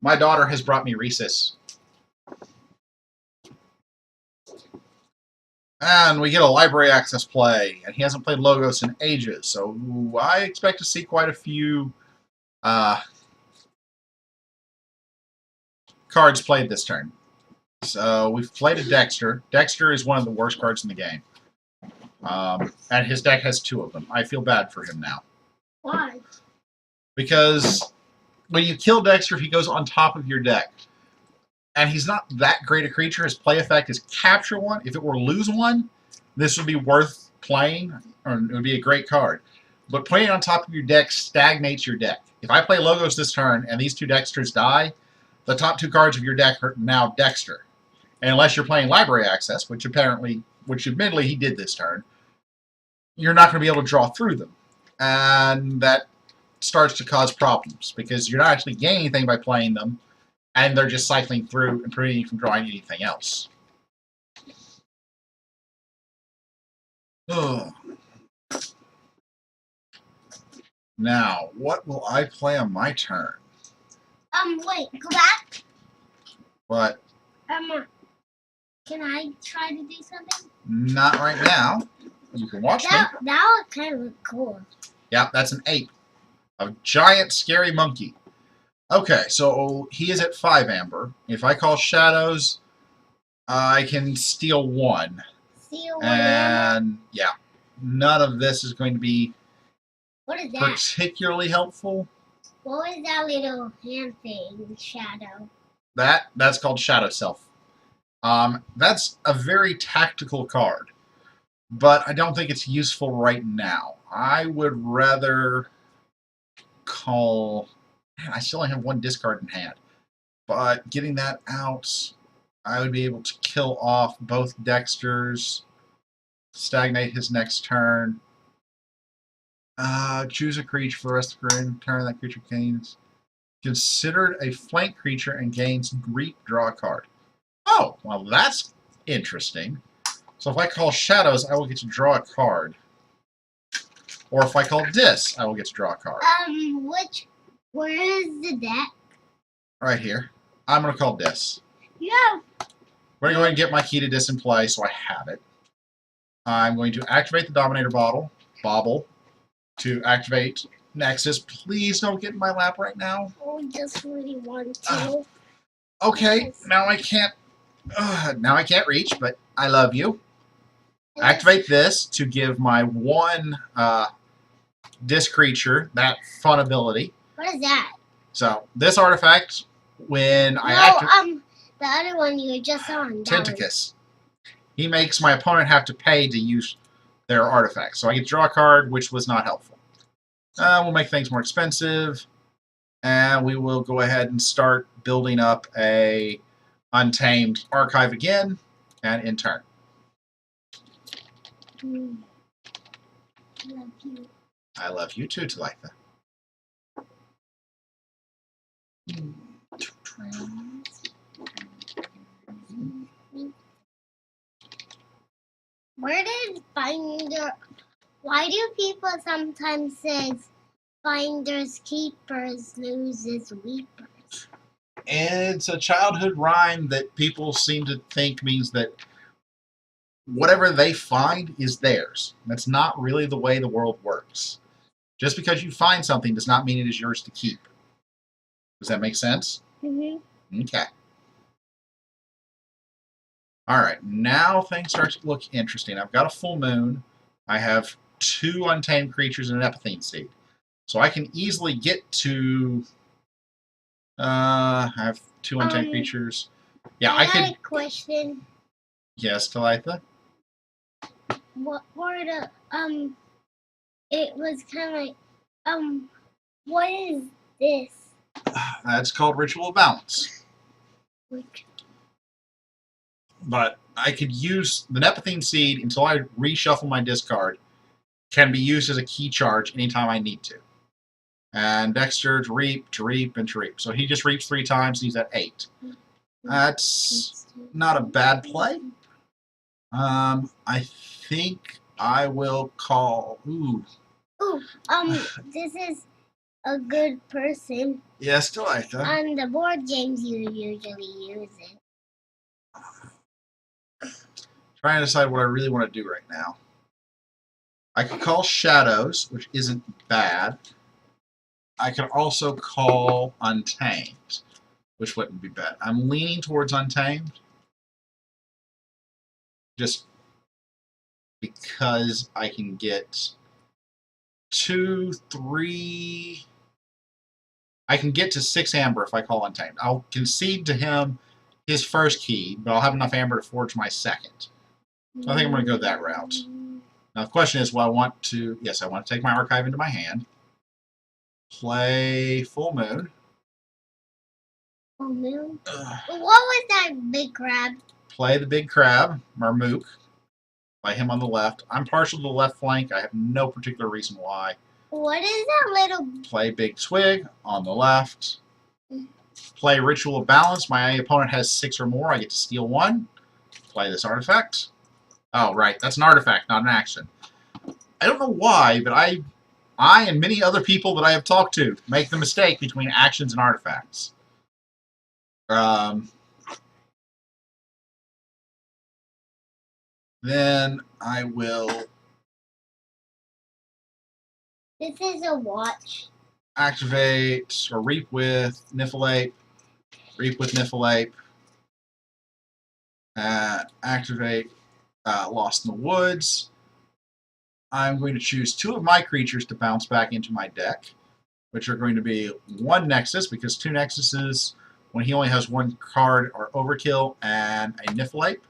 My daughter has brought me Recess. And we get a library access play, and he hasn't played Logos in ages, so I expect to see quite a few cards played this turn. So we've played a Dexter. Dexter is one of the worst cards in the game. And his deck has 2 of them. I feel bad for him now. Why? Because when you kill Dexter, he goes on top of your deck. And he's not that great a creature. His play effect is capture 1. If it were lose 1, this would be worth playing, or it would be a great card. But putting it on top of your deck stagnates your deck. If I play Logos this turn and these 2 Dexters die, the top 2 cards of your deck are now Dexter. And unless you're playing Library Access, which admittedly he did this turn, you're not going to be able to draw through them. And that starts to cause problems, because you're not actually gaining anything by playing them, and they're just cycling through and preventing you from drawing anything else. Ugh. Now, what will I play on my turn? Wait, go back. But Can I try to do something? not right now. You can watch me. That would kind of look cool. Yeah, that's an ape. A giant, scary monkey. Okay, so he is at 5 amber. If I call Shadows, I can steal 1. See what? And, yeah, none of this is going to be What is that? particularly helpful. What was that little hand thing? Shadow. That's called Shadow Self. That's a very tactical card, but I don't think it's useful right now. I would rather call... Man, I still only have 1 discard in hand, but getting that out, I would be able to kill off both Dexters, stagnate his next turn, choose a creature for the rest of the turn. That creature gains considered a flank creature and gains Reap, draw a card. Oh, well, that's interesting. So if I call Shadows, I will get to draw a card. Or if I call Dis, I will get to draw a card. Where is the deck? Right here. I'm going to call Dis. Yeah. We're going to go ahead and get my key to Dis in play, so I have it. I'm going to activate the Dominator Bauble, to activate Nexus. Please don't get in my lap right now. I just really want to. Okay, now I can't. Now I can't reach, but I love you. Activate this to give my 1 Dis creature that fun ability. What is that? So this artifact, when I activate the other one you were just on. Tentacus, he makes my opponent have to pay to use their artifact. So I get to draw a card, which was not helpful. We'll make things more expensive, and we will go ahead and start building up a Untamed archive again, and in turn. I love you. I love you too, Talitha. Where did Finder... Why do people sometimes say Finders Keepers loses Weepers? It's a childhood rhyme that people seem to think means that whatever they find is theirs. That's not really the way the world works. Just because you find something does not mean it is yours to keep. Does that make sense? Mm-hmm. Okay. Alright, now things start to look interesting. I've got a full moon. I have 2 untamed creatures and an epithene seed. So I can easily get to... I have 2 untamed creatures. Yeah, I could... I had a question. Yes, Talitha? What were the... It was kind of like... What is this? It's called Ritual of Balance. Which... But I could use the Epithene Seed until I reshuffle my discard. Can be used as a key charge anytime I need to. And Dexter to reap, and to reap. So he just reaps 3 times, and he's at 8. That's not a bad play. I think I will call... Ooh. Ooh, this is... a good person. Yes, Delightha. On the board games, you usually use it. Trying to decide what I really want to do right now. I could call Shadows, which isn't bad. I could also call Untamed, which wouldn't be bad. I'm leaning towards Untamed. Just because I can get 2, 3... I can get to 6 amber if I call Untamed. I'll concede to him his first key, but I'll have enough amber to forge my second. So I think I'm going to go that route. Now the question is, well, I want to... Yes, I want to take my archive into my hand. Play Full Moon. Full Moon? What was that big crab? Play the big crab, Marmook. Play him on the left. I'm partial to the left flank. I have no particular reason why. What is that little... Play Big Twig on the left. Play Ritual of Balance. My opponent has 6 or more. I get to steal 1. Play this artifact. Oh, right. That's an artifact, not an action. I don't know why, but I and many other people that I have talked to make the mistake between actions and artifacts. Then I will This is a watch. activate or reap with Niffleape. Reap with Niffleape. Activate Lost in the Woods. I'm going to choose 2 of my creatures to bounce back into my deck, which are going to be 1 Nexus, because 2 Nexuses, when he only has 1 card, are overkill, and a Niffleape.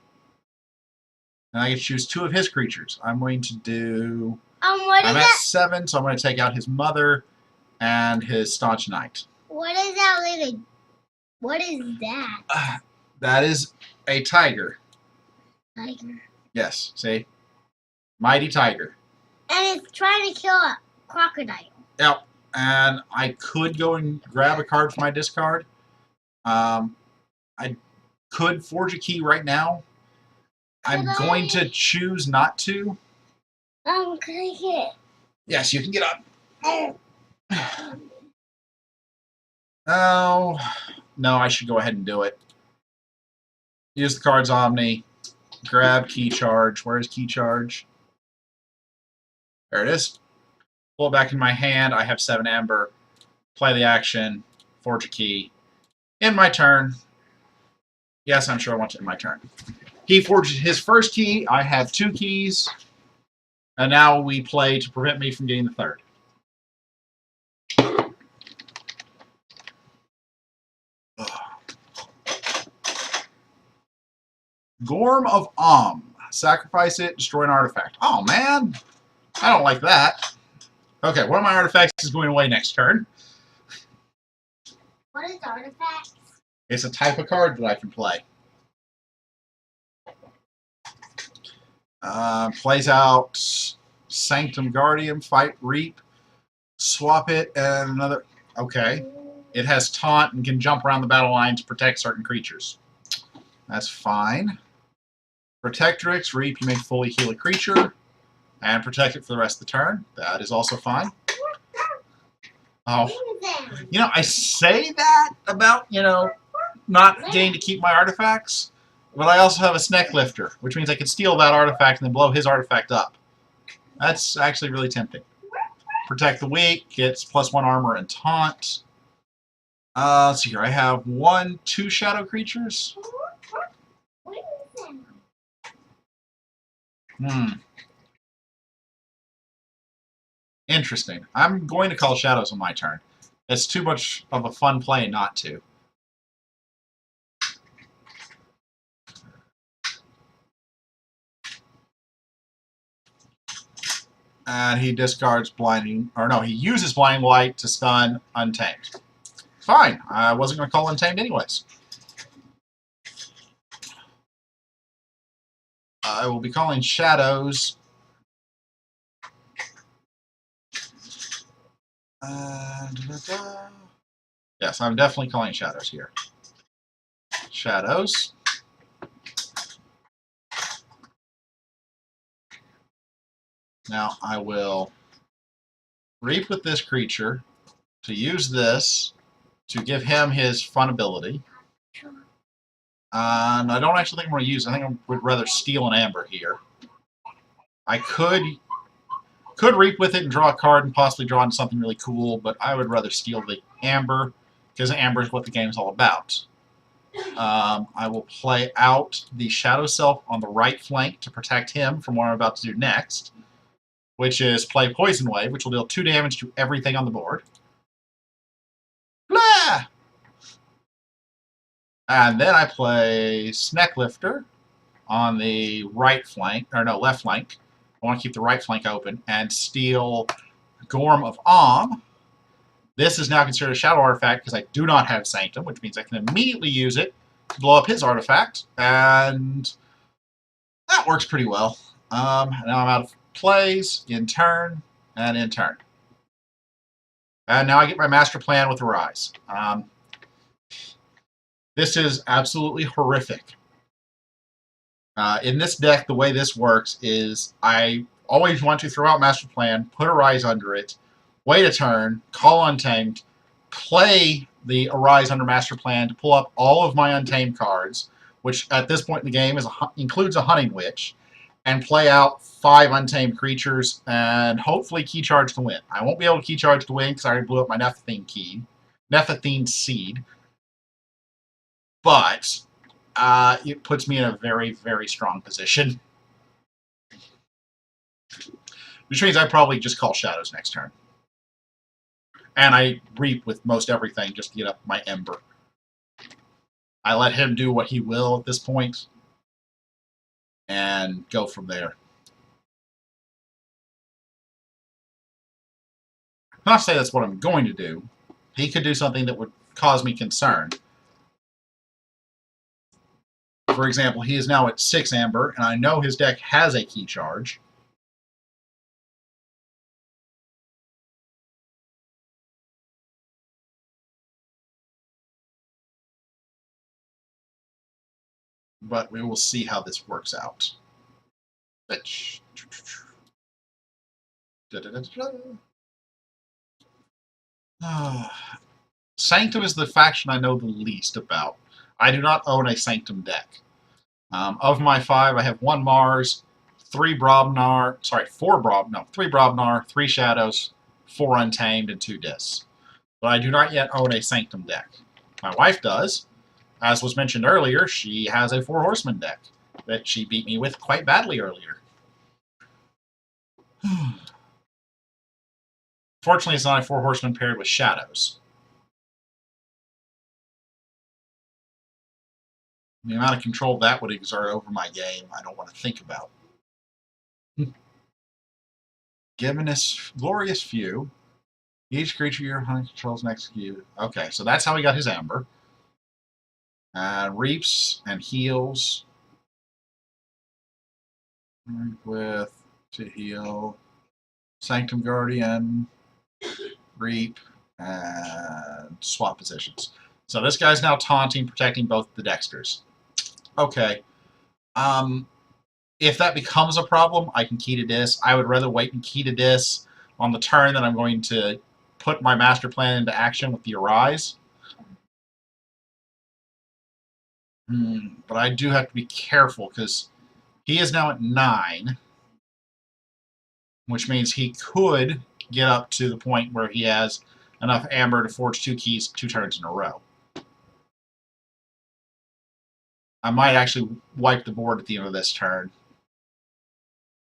And I get to choose 2 of his creatures. I'm going to do... What is I'm at that? 7, so I'm going to take out his Mother and his Staunch Knight. What is that little... What is that? That is a tiger. Tiger. Yes, see? Mighty Tiger. And it's trying to kill a crocodile. Yep. And I could go and grab a card from my discard. I could forge a key right now. I'm going to choose not to. Click it. Yes, you can get up. Oh. No, I should go ahead and do it. Use the cards Omni. Grab Key Charge. Where is Key Charge? There it is. Pull it back in my hand. I have 7 amber. Play the action. Forge a key. In my turn. Yes, I'm sure I want it in my turn. He forged his first key. I have 2 keys. And now we play to prevent me from getting the third. Gorm of Sacrifice it, destroy an artifact. Oh, man. I don't like that. Okay, one of my artifacts is going away next turn. What is artifacts? It's a type of card that I can play. Plays out Sanctum Guardian, fight Reap, swap it, and another... Okay. It has Taunt and can jump around the battle line to protect certain creatures. That's fine. Protectrix, Reap, you may fully heal a creature and protect it for the rest of the turn. That is also fine. Oh. You know, I say that about, not getting to keep my artifacts, but I also have a Sneck Lifter, which means I can steal that artifact and then blow his artifact up. That's actually really tempting. Protect the weak, gets +1 armor and taunt. Let's see here. I have 2 shadow creatures. Interesting. I'm going to call shadows on my turn. It's too much of a fun play not to. And he discards Blinding... Or no, he uses Blinding Light to stun Untamed. Fine. I wasn't going to call Untamed anyways. I will be calling Shadows. Yes, I'm definitely calling Shadows here. Shadows. Now I will Reap with this creature. to use this to give him his fun ability. And I don't actually think I'm going to use it. I think I would rather steal an amber here. I could reap with it and draw a card and possibly draw into something really cool, but I would rather steal the amber, because amber is what the game is all about. I will play out the Shadow Self on the right flank to protect him from what I'm about to do next, which is play Poison Wave, which will deal 2 damage to everything on the board. Blah! And then I play Sneck Lifter on the right flank, or no, left flank. I want to keep the right flank open, and steal Gorm of Om. This is now considered a shadow artifact because I do not have Sanctum, which means I can immediately use it to blow up his artifact, and that works pretty well. Now I'm out of plays, in turn, and in turn. And now I get my master plan with Arise. This is absolutely horrific. In this deck, the way this works is I always want to throw out Master Plan, put Arise under it, wait a turn, call Untamed, play the Arise under Master Plan to pull up all of my Untamed cards, which at this point in the game includes a Hunting Witch, and play out 5 Untamed creatures and hopefully Key Charge to win. I won't be able to Key Charge to win because I already blew up my Nephathene Seed, but it puts me in a very, very strong position. Which means I probably just call Shadows next turn. And I reap with most everything just to get up my Ember. I let him do what he will at this point, and go from there. Not to say that's what I'm going to do. He could do something that would cause me concern. For example, he is now at 6 Amber, and I know his deck has a Key Charge. But we will see how this works out. Sanctum is the faction I know the least about. I do not own a Sanctum deck. Of my 5, I have 1 Mars, 3 Brobnar, 3 Brobnar, 3 Shadows, 4 Untamed, and 2 Dis. But I do not yet own a Sanctum deck. My wife does. As was mentioned earlier, she has a 4 Horsemen deck that she beat me with quite badly earlier. Fortunately, it's not a 4 Horsemen paired with Shadows. The amount of control that would exert over my game, I don't want to think about. Given this glorious few, each creature your hunting controls and execute. Okay, so that's how he got his Amber. Reaps and heals. With to heal. Sanctum Guardian. Reap. And swap positions. So this guy's now taunting, protecting both the Dexters. Okay. If that becomes a problem, I can Key to Dis. I would rather wait and Key to Dis on the turn that I'm going to put my master plan into action with the Arise. But I do have to be careful because he is now at 9, which means he could get up to the point where he has enough Amber to forge 2 keys 2 turns in a row. I might actually wipe the board at the end of this turn.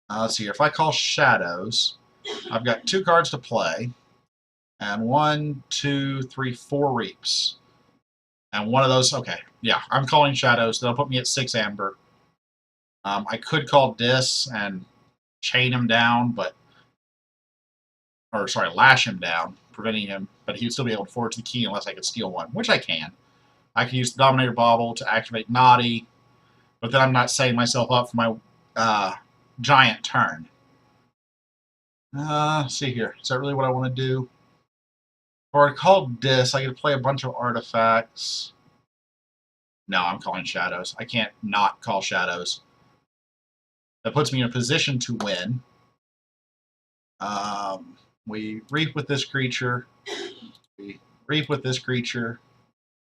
Let's see here. If I call Shadows, I've got 2 cards to play, and 1, 2, 3, 4 Reaps. And one of those, okay, yeah, I'm calling Shadows. That'll put me at 6 Amber. I could call Dis and chain him down, lash him down, preventing him, but he would still be able to forge the key unless I could steal one, which I can. I can use the Dominator Bauble to activate Naughty, but then I'm not setting myself up for my giant turn. See here. Is that really what I want to do? Or I call Dis. I get to play a bunch of artifacts. No, I'm calling Shadows. I can't not call Shadows. That puts me in a position to win. We reap with this creature. We reap with this creature.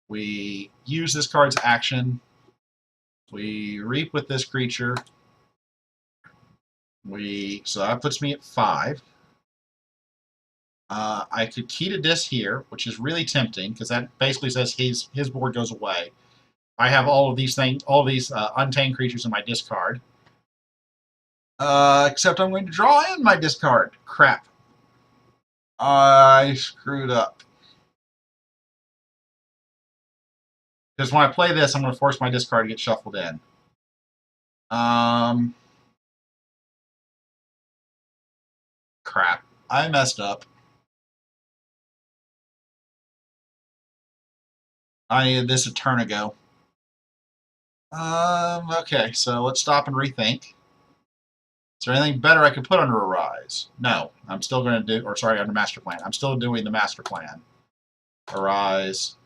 We use this card's action. We reap with this creature. So that puts me at 5. I could key to this here, which is really tempting because that basically says his board goes away. I have all of these untamed creatures in my discard. Except I'm going to draw in my discard. Crap. I screwed up. Because when I play this, I'm going to force my discard to get shuffled in. Crap. I messed up. I needed this a turn ago. Okay, so let's stop and rethink. Is there anything better I could put under Arise? No. I'm still going to do, or sorry, under Master Plan. I'm still doing the Master Plan. Arise.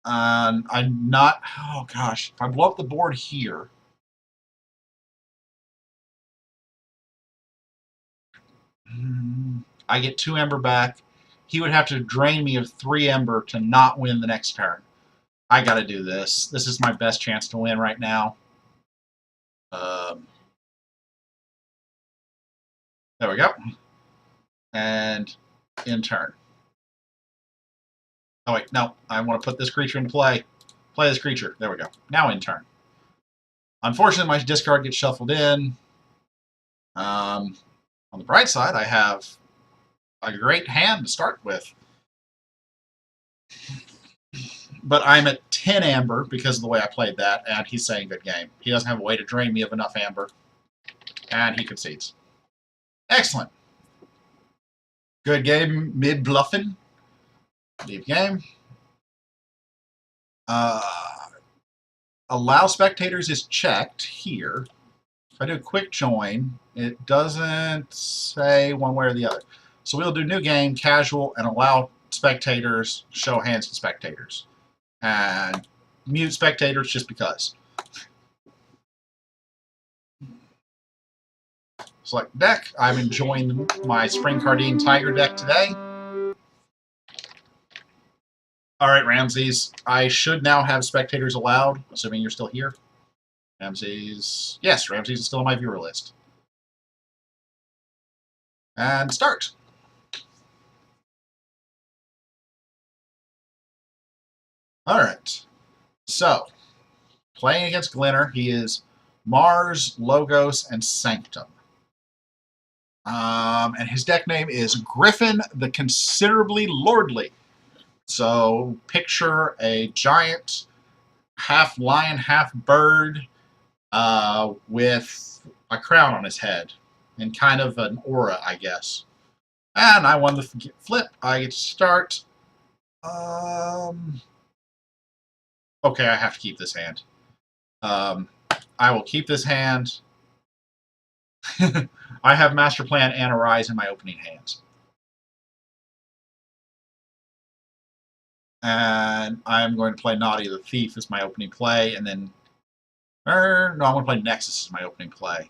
I'm not, oh gosh, if I blow up the board here, I get 2 Ember back. He would have to drain me of 3 Ember to not win the next turn. I gotta do this. This is my best chance to win right now. There we go. And in turn. Oh wait, no. I want to put this creature into play. Play this creature. There we go. Now in turn. Unfortunately, my discard gets shuffled in. On the bright side, I have a great hand to start with. But I'm at 10 Amber because of the way I played that, and he's saying good game. He doesn't have a way to drain me of enough Amber. And he concedes. Excellent. Good game, mid-bluffing. Leave game. Allow spectators is checked here. If I do a quick join, it doesn't say one way or the other. So we'll do new game, casual, and allow spectators, show hands to spectators. And mute spectators just because. Select deck. I'm enjoying my Spring Cardine Tiger deck today. Alright, Ramses. I should now have spectators allowed, assuming you're still here. Ramses. Yes, Ramses is still on my viewer list. And start. Alright. So, playing against Glinner, he is Mars, Logos, and Sanctum. And his deck name is Griffin the Considerably Lordly. So picture a giant, half lion, half bird, with a crown on his head and kind of an aura, I guess. And I won the flip. I get to start. Okay, I have to keep this hand. I will keep this hand. I have Master Plan and Arise in my opening hands. And I'm going to play Naughty the Thief as my opening play, and then... no, I'm going to play Nexus as my opening play.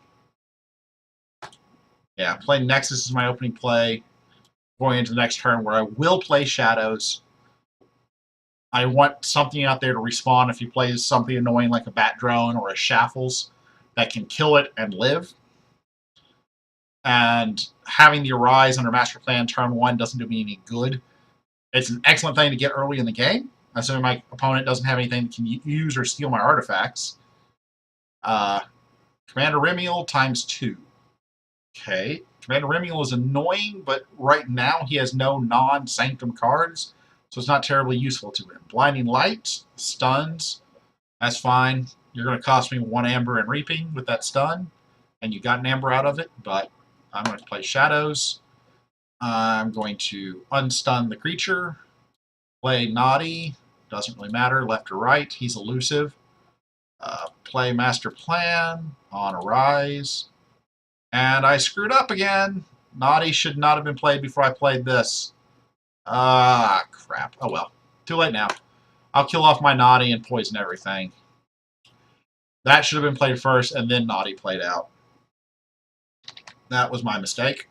Yeah, play Nexus as my opening play, going into the next turn where I will play Shadows. I want something out there to respawn if he plays something annoying like a Bat Drone or a Shaffles that can kill it and live. And having the Arise under Master Plan turn 1 doesn't do me any good. It's an excellent thing to get early in the game, assuming my opponent doesn't have anything that can use or steal my artifacts. Commander Remiel ×2. Okay, Commander Remiel is annoying, but right now he has no non-Sanctum cards, so it's not terribly useful to him. Blinding Light, stuns, that's fine. You're going to cost me 1 Amber and Reaping with that stun, and you got an Amber out of it, but I'm going to play Shadows. I'm going to unstun the creature, play Naughty, doesn't really matter, left or right, he's elusive. Play Master Plan on Arise, and I screwed up again. Naughty should not have been played before I played this. Crap. Oh well. Too late now. I'll kill off my Naughty and poison everything. That should have been played first, and then Naughty played out. That was my mistake.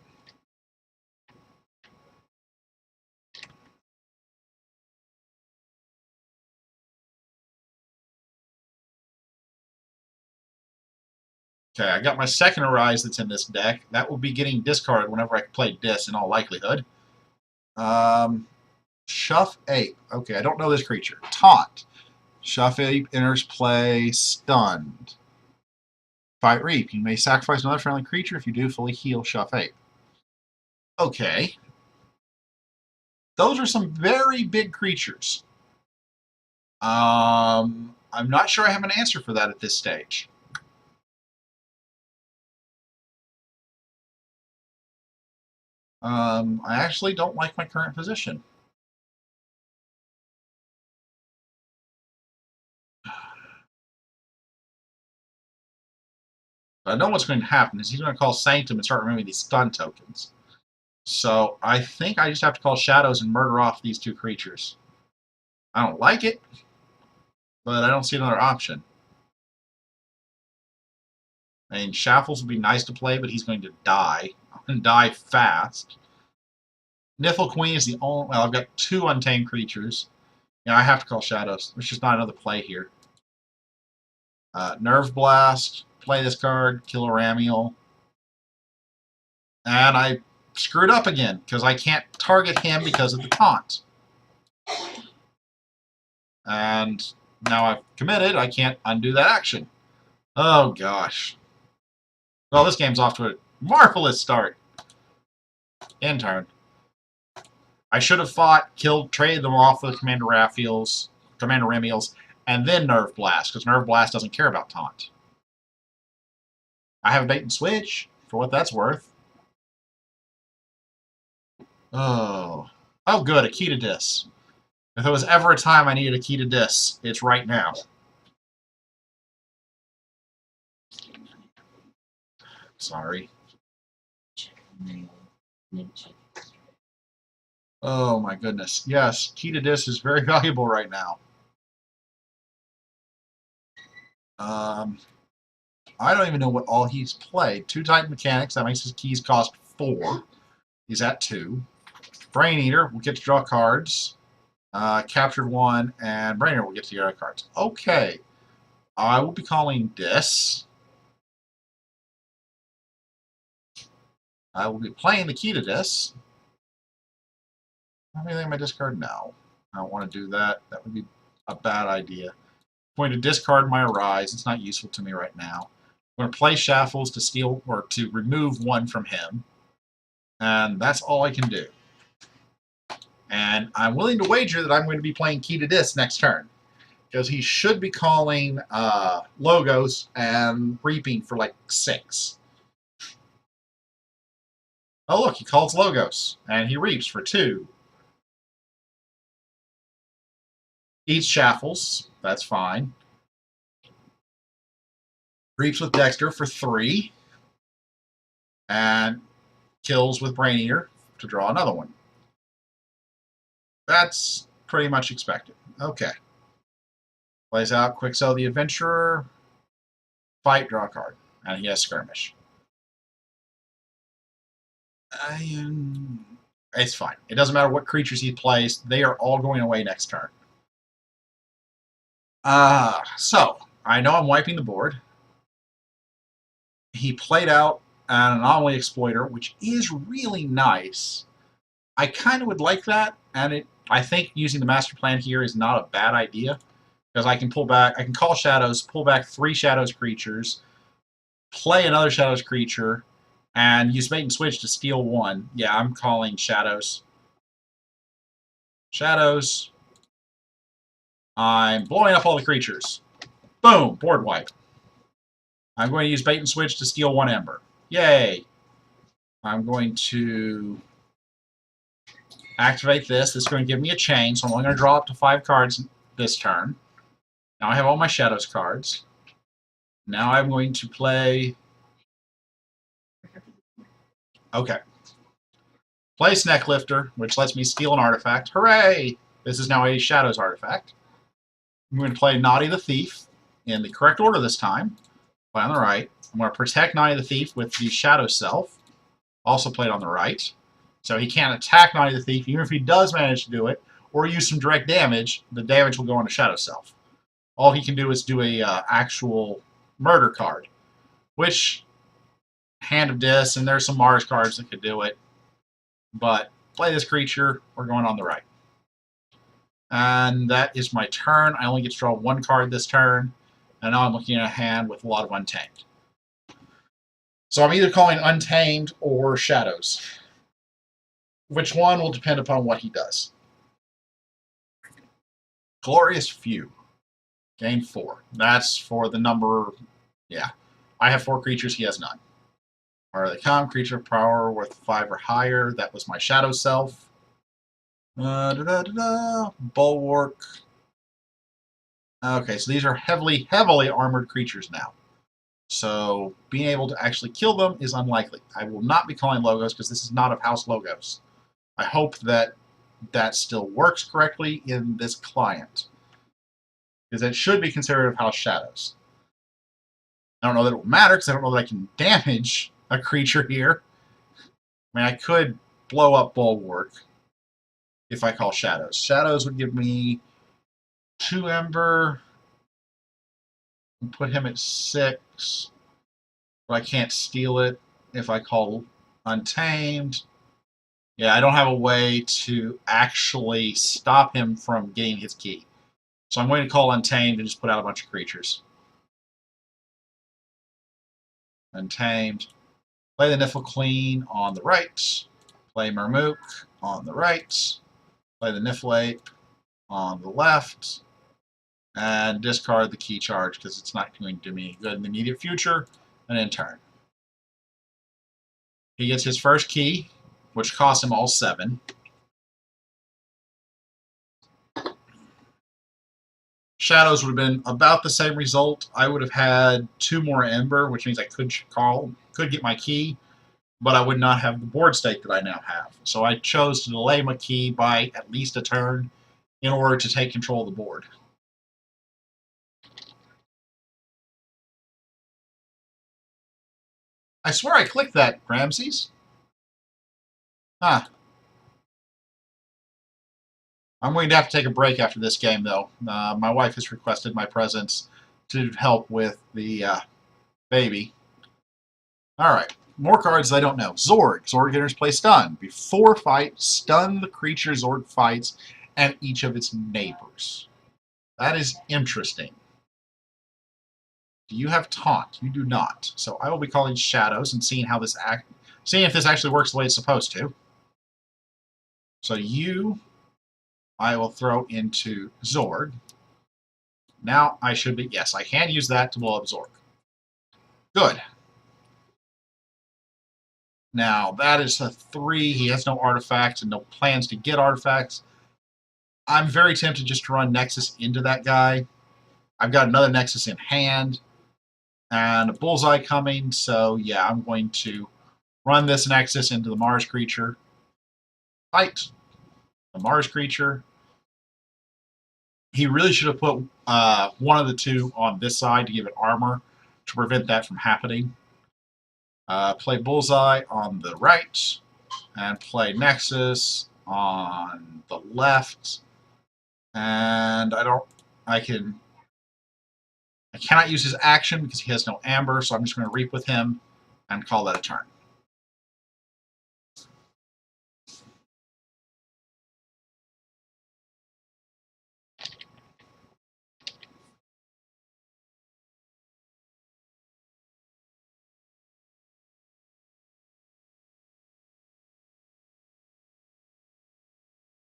Okay, I got my second Arise that's in this deck. That will be getting discarded whenever I play Dis in all likelihood. Shuff Ape. Okay, I don't know this creature. Taunt. Shuff Ape enters play stunned. Fight Reap. You may sacrifice another friendly creature. If you do, fully heal Shuff Ape. Okay. Those are some very big creatures. I'm not sure I have an answer for that at this stage. I actually don't like my current position. I know what's going to happen is he's going to call Sanctum and start removing these stun tokens. So I think I just have to call Shadows and murder off these two creatures. I don't like it, but I don't see another option. I mean, Shaffles would be nice to play, but he's going to die. And die fast. Niffle Queen is the only... Well, I've got two untamed creatures. Yeah, I have to call Shadows. There's just not another play here. Nerve Blast. Play this card. Kill a Ramiel. And I screwed up again, because I can't target him because of the taunt. And now I've committed. I can't undo that action. Oh, gosh. Well, this game's off to a marvelous start. End turn. I should have fought, killed, traded them off with Commander Ramiels, and then Nerve Blast, because Nerve Blast doesn't care about taunt. I have a bait and switch, for what that's worth. Oh. Oh, good, a key to Dis. If there was ever a time I needed a key to Dis, it's right now. Sorry. Oh my goodness. Yes, key to Dis is very valuable right now. I don't even know what all he's played. 2 Titan Mechanics, that makes his keys cost 4. He's at 2. Brain Eater, we'll get to draw cards. Captured 1, and Brain Eater will get to draw cards. Okay. I will be calling Dis. I will be playing the key to Dis. Have anything in my discard? No. I don't want to do that. That would be a bad idea. I'm going to discard my Arise. It's not useful to me right now. I'm going to play Shaffles to steal or to remove 1 from him. And that's all I can do. And I'm willing to wager that I'm going to be playing Key to Dis next turn. Because he should be calling Logos and Reaping for like 6. Oh look, he calls Logos. And he Reaps for 2. Eats Shaffles. That's fine. Reaps with Dexter for 3. And kills with Brain Eater to draw another one. That's pretty much expected. Okay. Plays out Quicksell the Adventurer. Fight, draw a card. And he has Skirmish. It's fine. It doesn't matter what creatures he plays. They are all going away next turn. So, I know I'm wiping the board. He played out an Anomaly Exploiter, which is really nice. I kind of would like that, and I think using the Master Plan here is not a bad idea, because I can pull back, I can call Shadows, pull back 3 Shadows creatures, play another Shadows creature, and use bait and switch to steal 1. Yeah, I'm calling Shadows. Shadows. I'm blowing up all the creatures. Boom! Board wipe. I'm going to use bait and switch to steal 1 Ember. Yay! I'm going to activate this. This is going to give me a chain, so I'm only going to draw up to 5 cards this turn. Now I have all my Shadows cards. Now I'm going to play... Okay. Play Snecklifter, which lets me steal an artifact. Hooray! This is now a Shadows artifact. I'm going to play Naughty the Thief in the correct order this time. Play on the right. I'm going to protect Naughty the Thief with the Shadow Self. Also played on the right. So he can't attack Naughty the Thief, even if he does manage to do it, or use some direct damage, the damage will go on to Shadow Self. All he can do is do a actual murder card. which Hand of Dis, and there's some Mars cards that could do it. But play this creature, we're going on the right. And that is my turn. I only get to draw one card this turn, and now I'm looking at a hand with a lot of Untamed. So I'm either calling Untamed or Shadows. Which one will depend upon what he does. Glorious Few. Gain 4. That's for the number... Yeah. I have 4 creatures, he has none. Are they come? Creature power worth 5 or higher. That was my Shadow Self. Bulwark. Okay, so these are heavily armored creatures now. So being able to actually kill them is unlikely. I will not be calling Logos because this is not of House Logos. I hope that that still works correctly in this client. Because it should be considered of House Shadows. I don't know that it will matter because I don't know that I can damage a creature here. I mean, I could blow up Bulwark if I call Shadows. Shadows would give me 2 Ember. And put him at 6. But I can't steal it if I call Untamed. Yeah, I don't have a way to actually stop him from getting his key. So I'm going to call Untamed and just put out a bunch of creatures. Untamed. Play the Niffle Queen on the right. Play Mermook on the right. Play the Niffle Ape on the left. And discard the key charge because it's not going to do me good in the immediate future and in turn. He gets his first key, which costs him all 7. Shadows would have been about the same result. I would have had 2 more Ember, which means I could get my key, but I would not have the board state that I now have. So I chose to delay my key by at least a turn in order to take control of the board. I swear I clicked that, Ramses. Huh. I'm going to have to take a break after this game, though. My wife has requested my presence to help with the baby. Alright, more cards I don't know. Zorg. Zorg enters play stun. Before fight, stun the creature Zorg fights and each of its neighbors. That is interesting. Do you have taunt? You do not. So I will be calling Shadows and seeing how this seeing if this actually works the way it's supposed to. So you, I will throw into Zorg. Now I should be, yes, I can use that to blow up Zorg. Good. Now that is a 3. He has no artifacts and no plans to get artifacts. I'm very tempted just to run Nexus into that guy. I've got another Nexus in hand. And a Bullseye coming, so yeah, I'm going to run this Nexus into the Mars creature. Fight the Mars creature. He really should have put one of the 2 on this side to give it armor to prevent that from happening. Play Bullseye on the right, and play Nexus on the left. And I cannot use his action because he has no Amber, so I'm just going to Reap with him and call that a turn.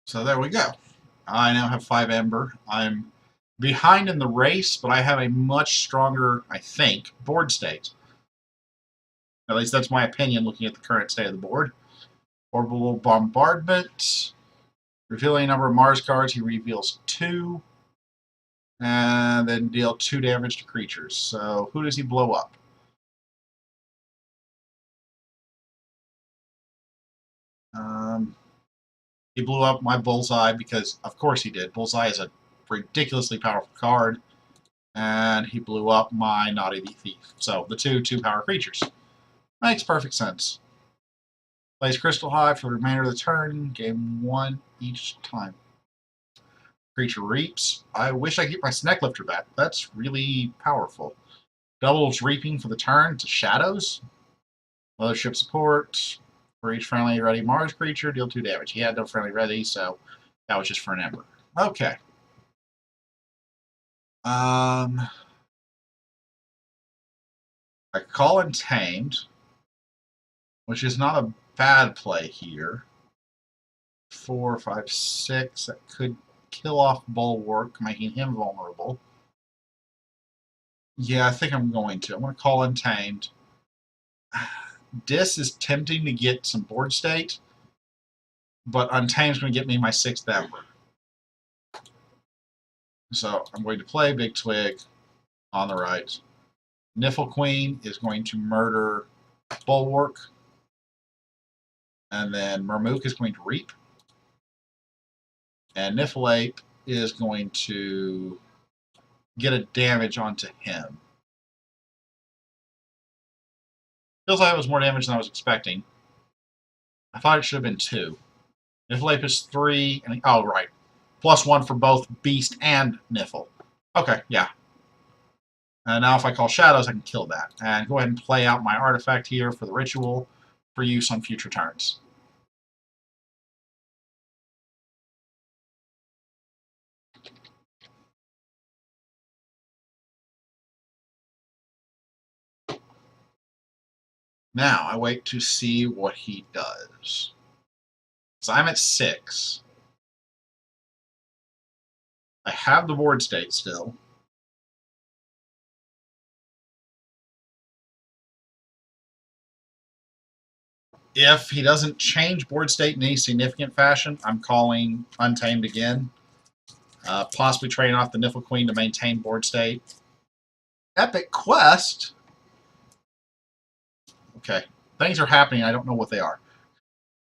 So there we go. I now have 5 Ember. I'm behind in the race, but I have a much stronger, I think, board state. At least that's my opinion looking at the current state of the board. Orbital Bombardment. Revealing a number of Mars cards, he reveals 2. And then deal 2 damage to creatures. So who does he blow up? He blew up my Bullseye because, of course he did. Bullseye is a ridiculously powerful card. And he blew up my Naughty Thief. So the 2 power creatures. Makes perfect sense. Plays Crystal Hive for the remainder of the turn. Game 1 each time. Creature reaps. I wish I could get my Snack Lifter back. That's really powerful. Doubles reaping for the turn to shadows. Mothership support. For each friendly ready Mars creature, deal 2 damage. He had no friendly ready, so that was just for an Ember. Okay. I call Untamed, which is not a bad play here. 4, 5, 6. That could kill off Bulwark, making him vulnerable. Yeah, I think I'm going to. I'm going to call Untamed. Dis is tempting to get some board state, but Untamed's going to get me my 6th Ember. So I'm going to play Big Twig on the right. Niffle Queen is going to murder Bulwark. And then Murmook is going to reap. And Niffle Ape is going to get a damage onto him. Feels like it was more damage than I was expecting. I thought it should have been 2. Niffle Ape is 3. And, oh, right. +1 for both Beast and Niffle. Okay, yeah. And now if I call Shadows, I can kill that. And go ahead and play out my artifact here for the ritual for use on future turns. Now, I wait to see what he does. So I'm at 6. I have the board state still. If he doesn't change board state in any significant fashion, I'm calling Untamed again. Possibly trading off the Niffle Queen to maintain board state. Epic Quest? Okay. Things are happening. I don't know what they are.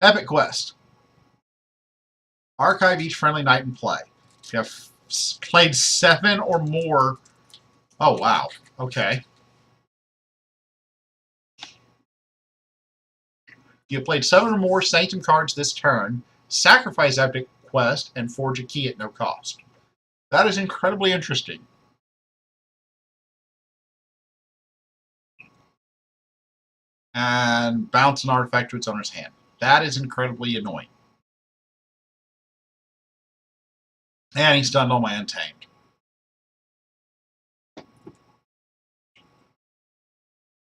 Epic Quest. Archive each friendly knight in play. If you have played 7 or more... Oh, wow. Okay. If you have played 7 or more Sanctum cards this turn, sacrifice Epic Quest and forge a key at no cost. That is incredibly interesting. And bounce an artifact to its owner's hand. That is incredibly annoying. And he stunned all my Untamed.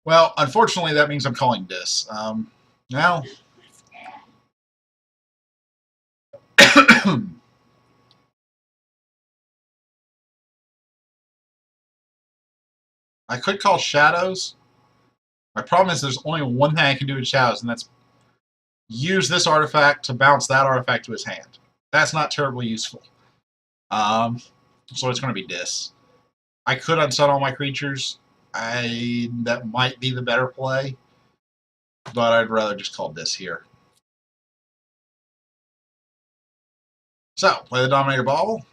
Well, unfortunately, that means I'm calling Dis. Now... I could call Shadows. My problem is there's only one thing I can do with Shadows, and that's use this artifact to bounce that artifact to his hand. That's not terribly useful. So it's going to be Dis. I could unstun all my creatures. That might be the better play, but I'd rather just call Dis here. So, play the Dominator Bauble.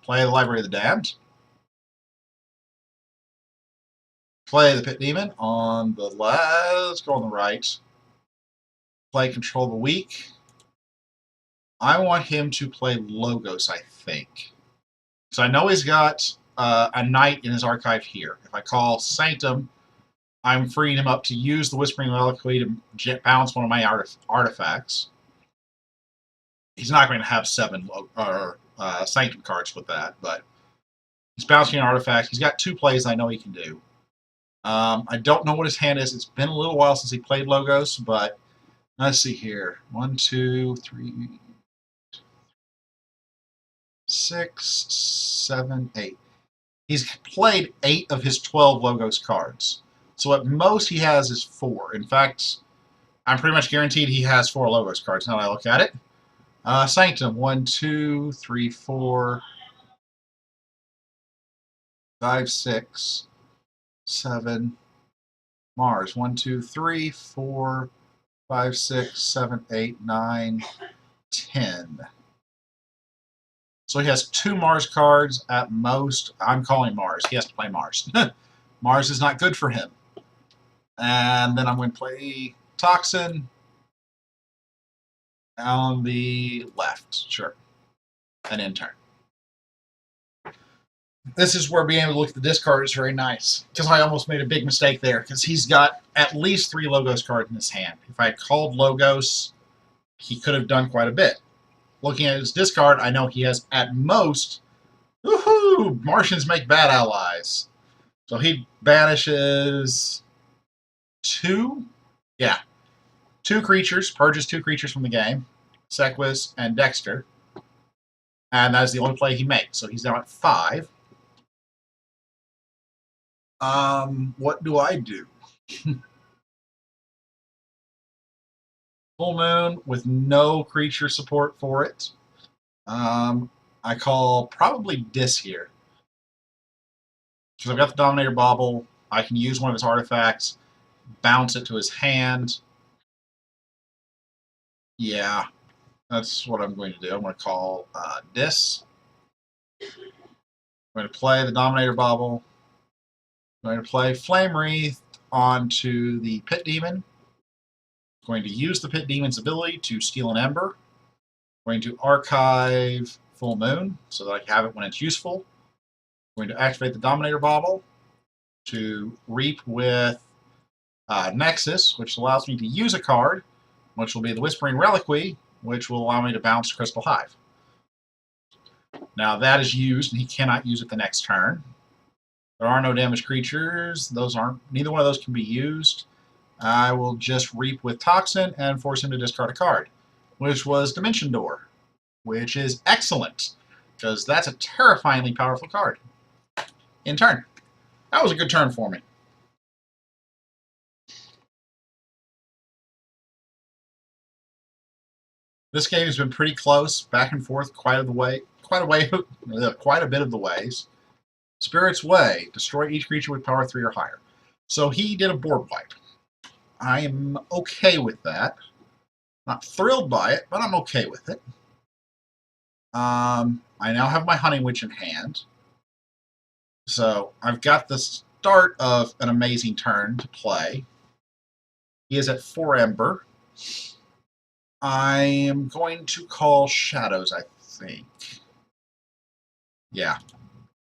Play the Library of the Damned. Play the Pit Demon on the left. Let's go on the right. Play Control the Weak. I want him to play Logos, I think. So I know he's got a knight in his archive here. If I call Sanctum, I'm freeing him up to use the Whispering Reliquary to bounce one of my artifacts. He's not going to have 7 Sanctum cards with that, but he's bouncing an artifact. He's got 2 plays I know he can do. I don't know what his hand is. It's been a little while since he played Logos, but let's see here. 1, 2, 3, 6, 7, 8. He's played 8 of his 12 Logos cards. So at most he has is 4. In fact, I'm pretty much guaranteed he has 4 Logos cards now that I look at it. Sanctum, 1, 2, 3, 4, 5, 6, 7. Mars, 1, 2, 3, 4, 5, 6, 7, 8, 9, 10. So he has 2 Mars cards at most. I'm calling Mars. He has to play Mars. Mars is not good for him. And then I'm going to play Toxin on the left. Sure. An intern. this is where being able to look at the discard is very nice. Because I almost made a big mistake there. Because he's got at least 3 Logos cards in his hand. If I had called Logos, he could have done quite a bit. Looking at his discard, I know he has at most, woohoo, Martians make bad allies. So he banishes 2, yeah, 2 creatures, purges 2 creatures from the game, Sequus and Dexter. And that is the only play he makes. So he's now at 5. What do I do? Full Moon with no creature support for it. I call probably Dis here. Because I've got the Dominator Bauble. I can use one of his artifacts, bounce it to his hand. Yeah, that's what I'm going to do. I'm going to call Dis. I'm going to play the Dominator Bauble. I'm going to play Flame Wreath onto the Pit Demon. I'm going to use the Pit Demon's ability to steal an Ember. I'm going to archive Full Moon so that I can have it when it's useful. I'm going to activate the Dominator Bauble to reap with Nexus, which allows me to use a card, which will be the Whispering Reliquary, which will allow me to bounce Crystal Hive. Now that is used, and he cannot use it the next turn. There are no damaged creatures. Neither one of those can be used. I will just reap with Toxin and force him to discard a card, which was Dimension Door, which is excellent, because that's a terrifyingly powerful card. In turn. That was a good turn for me. This game has been pretty close, back and forth quite a bit of the ways. Spirit's Way. Destroy each creature with power 3 or higher. So he did a board wipe. I am okay with that. Not thrilled by it, but I'm okay with it. I now have my Hunting Witch in hand. So I've got the start of an amazing turn to play. He is at 4 Ember. I am going to call Shadows, I think. Yeah.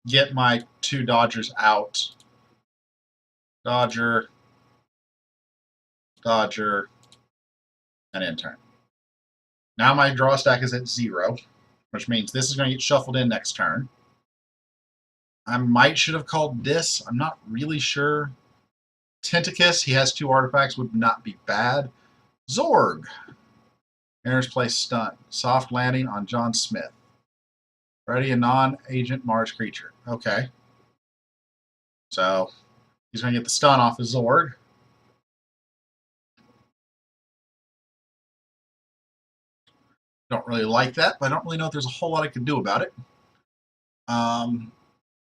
Get my 2 Dodgers out. Dodger, Dodger, and end turn. Now my draw stack is at 0, which means this is going to get shuffled in next turn. I should have called Dis. I'm not really sure. Tentacus, he has 2 artifacts, would not be bad. Zorg. Enters play stun. Soft landing on John Smith. Ready a non-agent Mars creature. Okay. So he's going to get the stun off of Zorg. Don't really like that, but I don't really know if there's a whole lot I can do about it.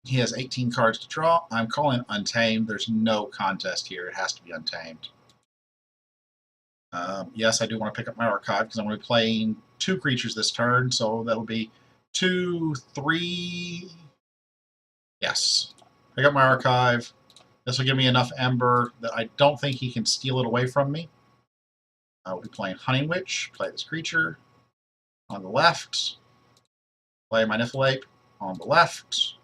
He has 18 cards to draw. I'm calling Untamed. There's no contest here. It has to be Untamed. Yes, I do want to pick up my archive because I'm going to be playing 2 creatures this turn, so that'll be 2, 3. Yes. Pick up my archive. This will give me enough Ember that I don't think he can steal it away from me. I will be playing Hunting Witch. Play this creature on the left. Play my Niflhape on the left.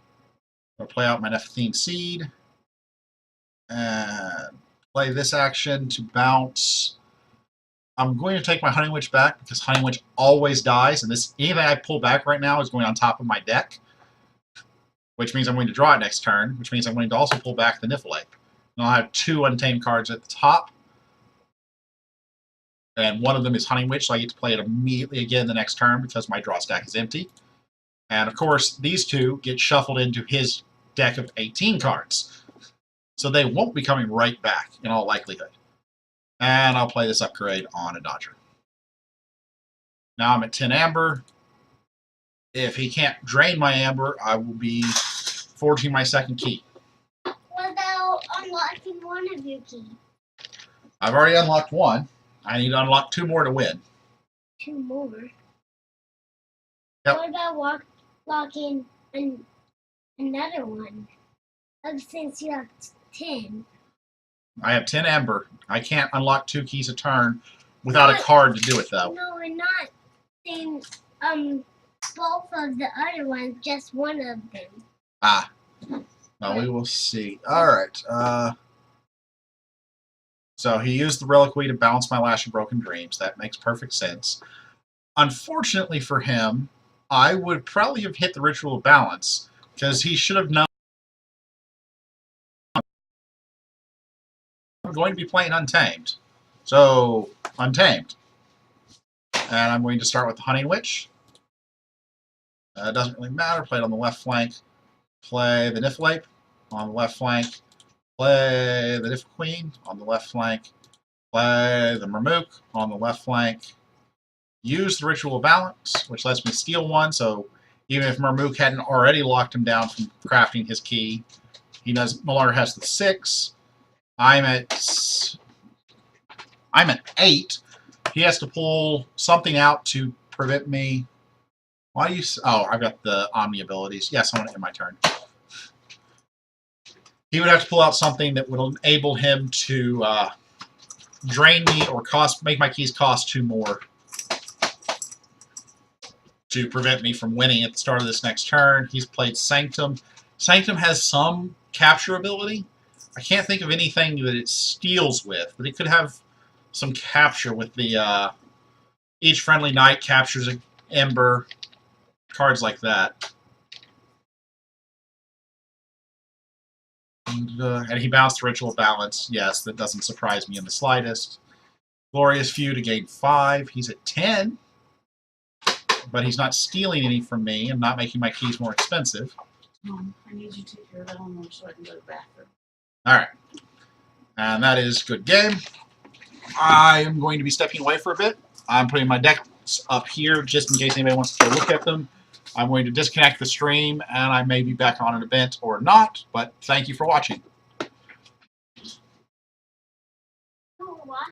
I'll play out my Nephthene Seed. And play this action to bounce. I'm going to take my Hunting Witch back because Hunting Witch always dies, and anything I pull back right now is going on top of my deck, which means I'm going to draw it next turn, which means I'm going to also pull back the Niflhape. And I'll have 2 Untamed cards at the top, and one of them is Hunting Witch, so I get to play it immediately again the next turn because my draw stack is empty. And of course, these 2 get shuffled into his deck of 18 cards, so they won't be coming right back in all likelihood. And I'll play this upgrade on a Dodger. Now I'm at 10 Amber. If he can't drain my Amber, I will be forging my second key. What about unlocking one of your keys? I've already unlocked 1. I need to unlock 2 more to win. 2 more? Yep. What about locking another one? Since you have 10. I have 10 Amber. I can't unlock 2 keys a turn without a card to do it, though. No, we're not saying both of the other ones, just one of them. Ah. No, we will see. Alright. So he used the Reliquary to balance my Lash of Broken Dreams. That makes perfect sense. Unfortunately for him, I would probably have hit the Ritual of Balance, because he should have known I'm going to be playing Untamed. So, Untamed. And I'm going to start with the Hunting Witch. Doesn't really matter. Play it on the left flank. Play the Niflwape on the left flank. Play the Niflqueen on the left flank. Play the Murmook on the left flank. Use the Ritual of Balance, which lets me steal one, so even if Murmook hadn't already locked him down from crafting his key, he no longer has the 6. I'm at 8. He has to pull something out to prevent me. Why do you? Oh, I've got the Omni abilities. Yes, I want to end my turn. He would have to pull out something that would enable him to drain me or make my keys cost 2 more to prevent me from winning at the start of this next turn. He's played Sanctum. Sanctum has some capture ability. I can't think of anything that it steals with, but it could have some capture with the each friendly knight captures an ember, cards like that. And he bounced Ritual Balance. Yes, that doesn't surprise me in the slightest. Glorious Few to gain 5. He's at 10. But he's not stealing any from me and not making my keys more expensive. Mom, I need you to take care of that homework so I can go to the bathroom. Alright. And that is good game. I am going to be stepping away for a bit. I'm putting my decks up here just in case anybody wants to look at them. I'm going to disconnect the stream, and I may be back on an event or not, but thank you for watching.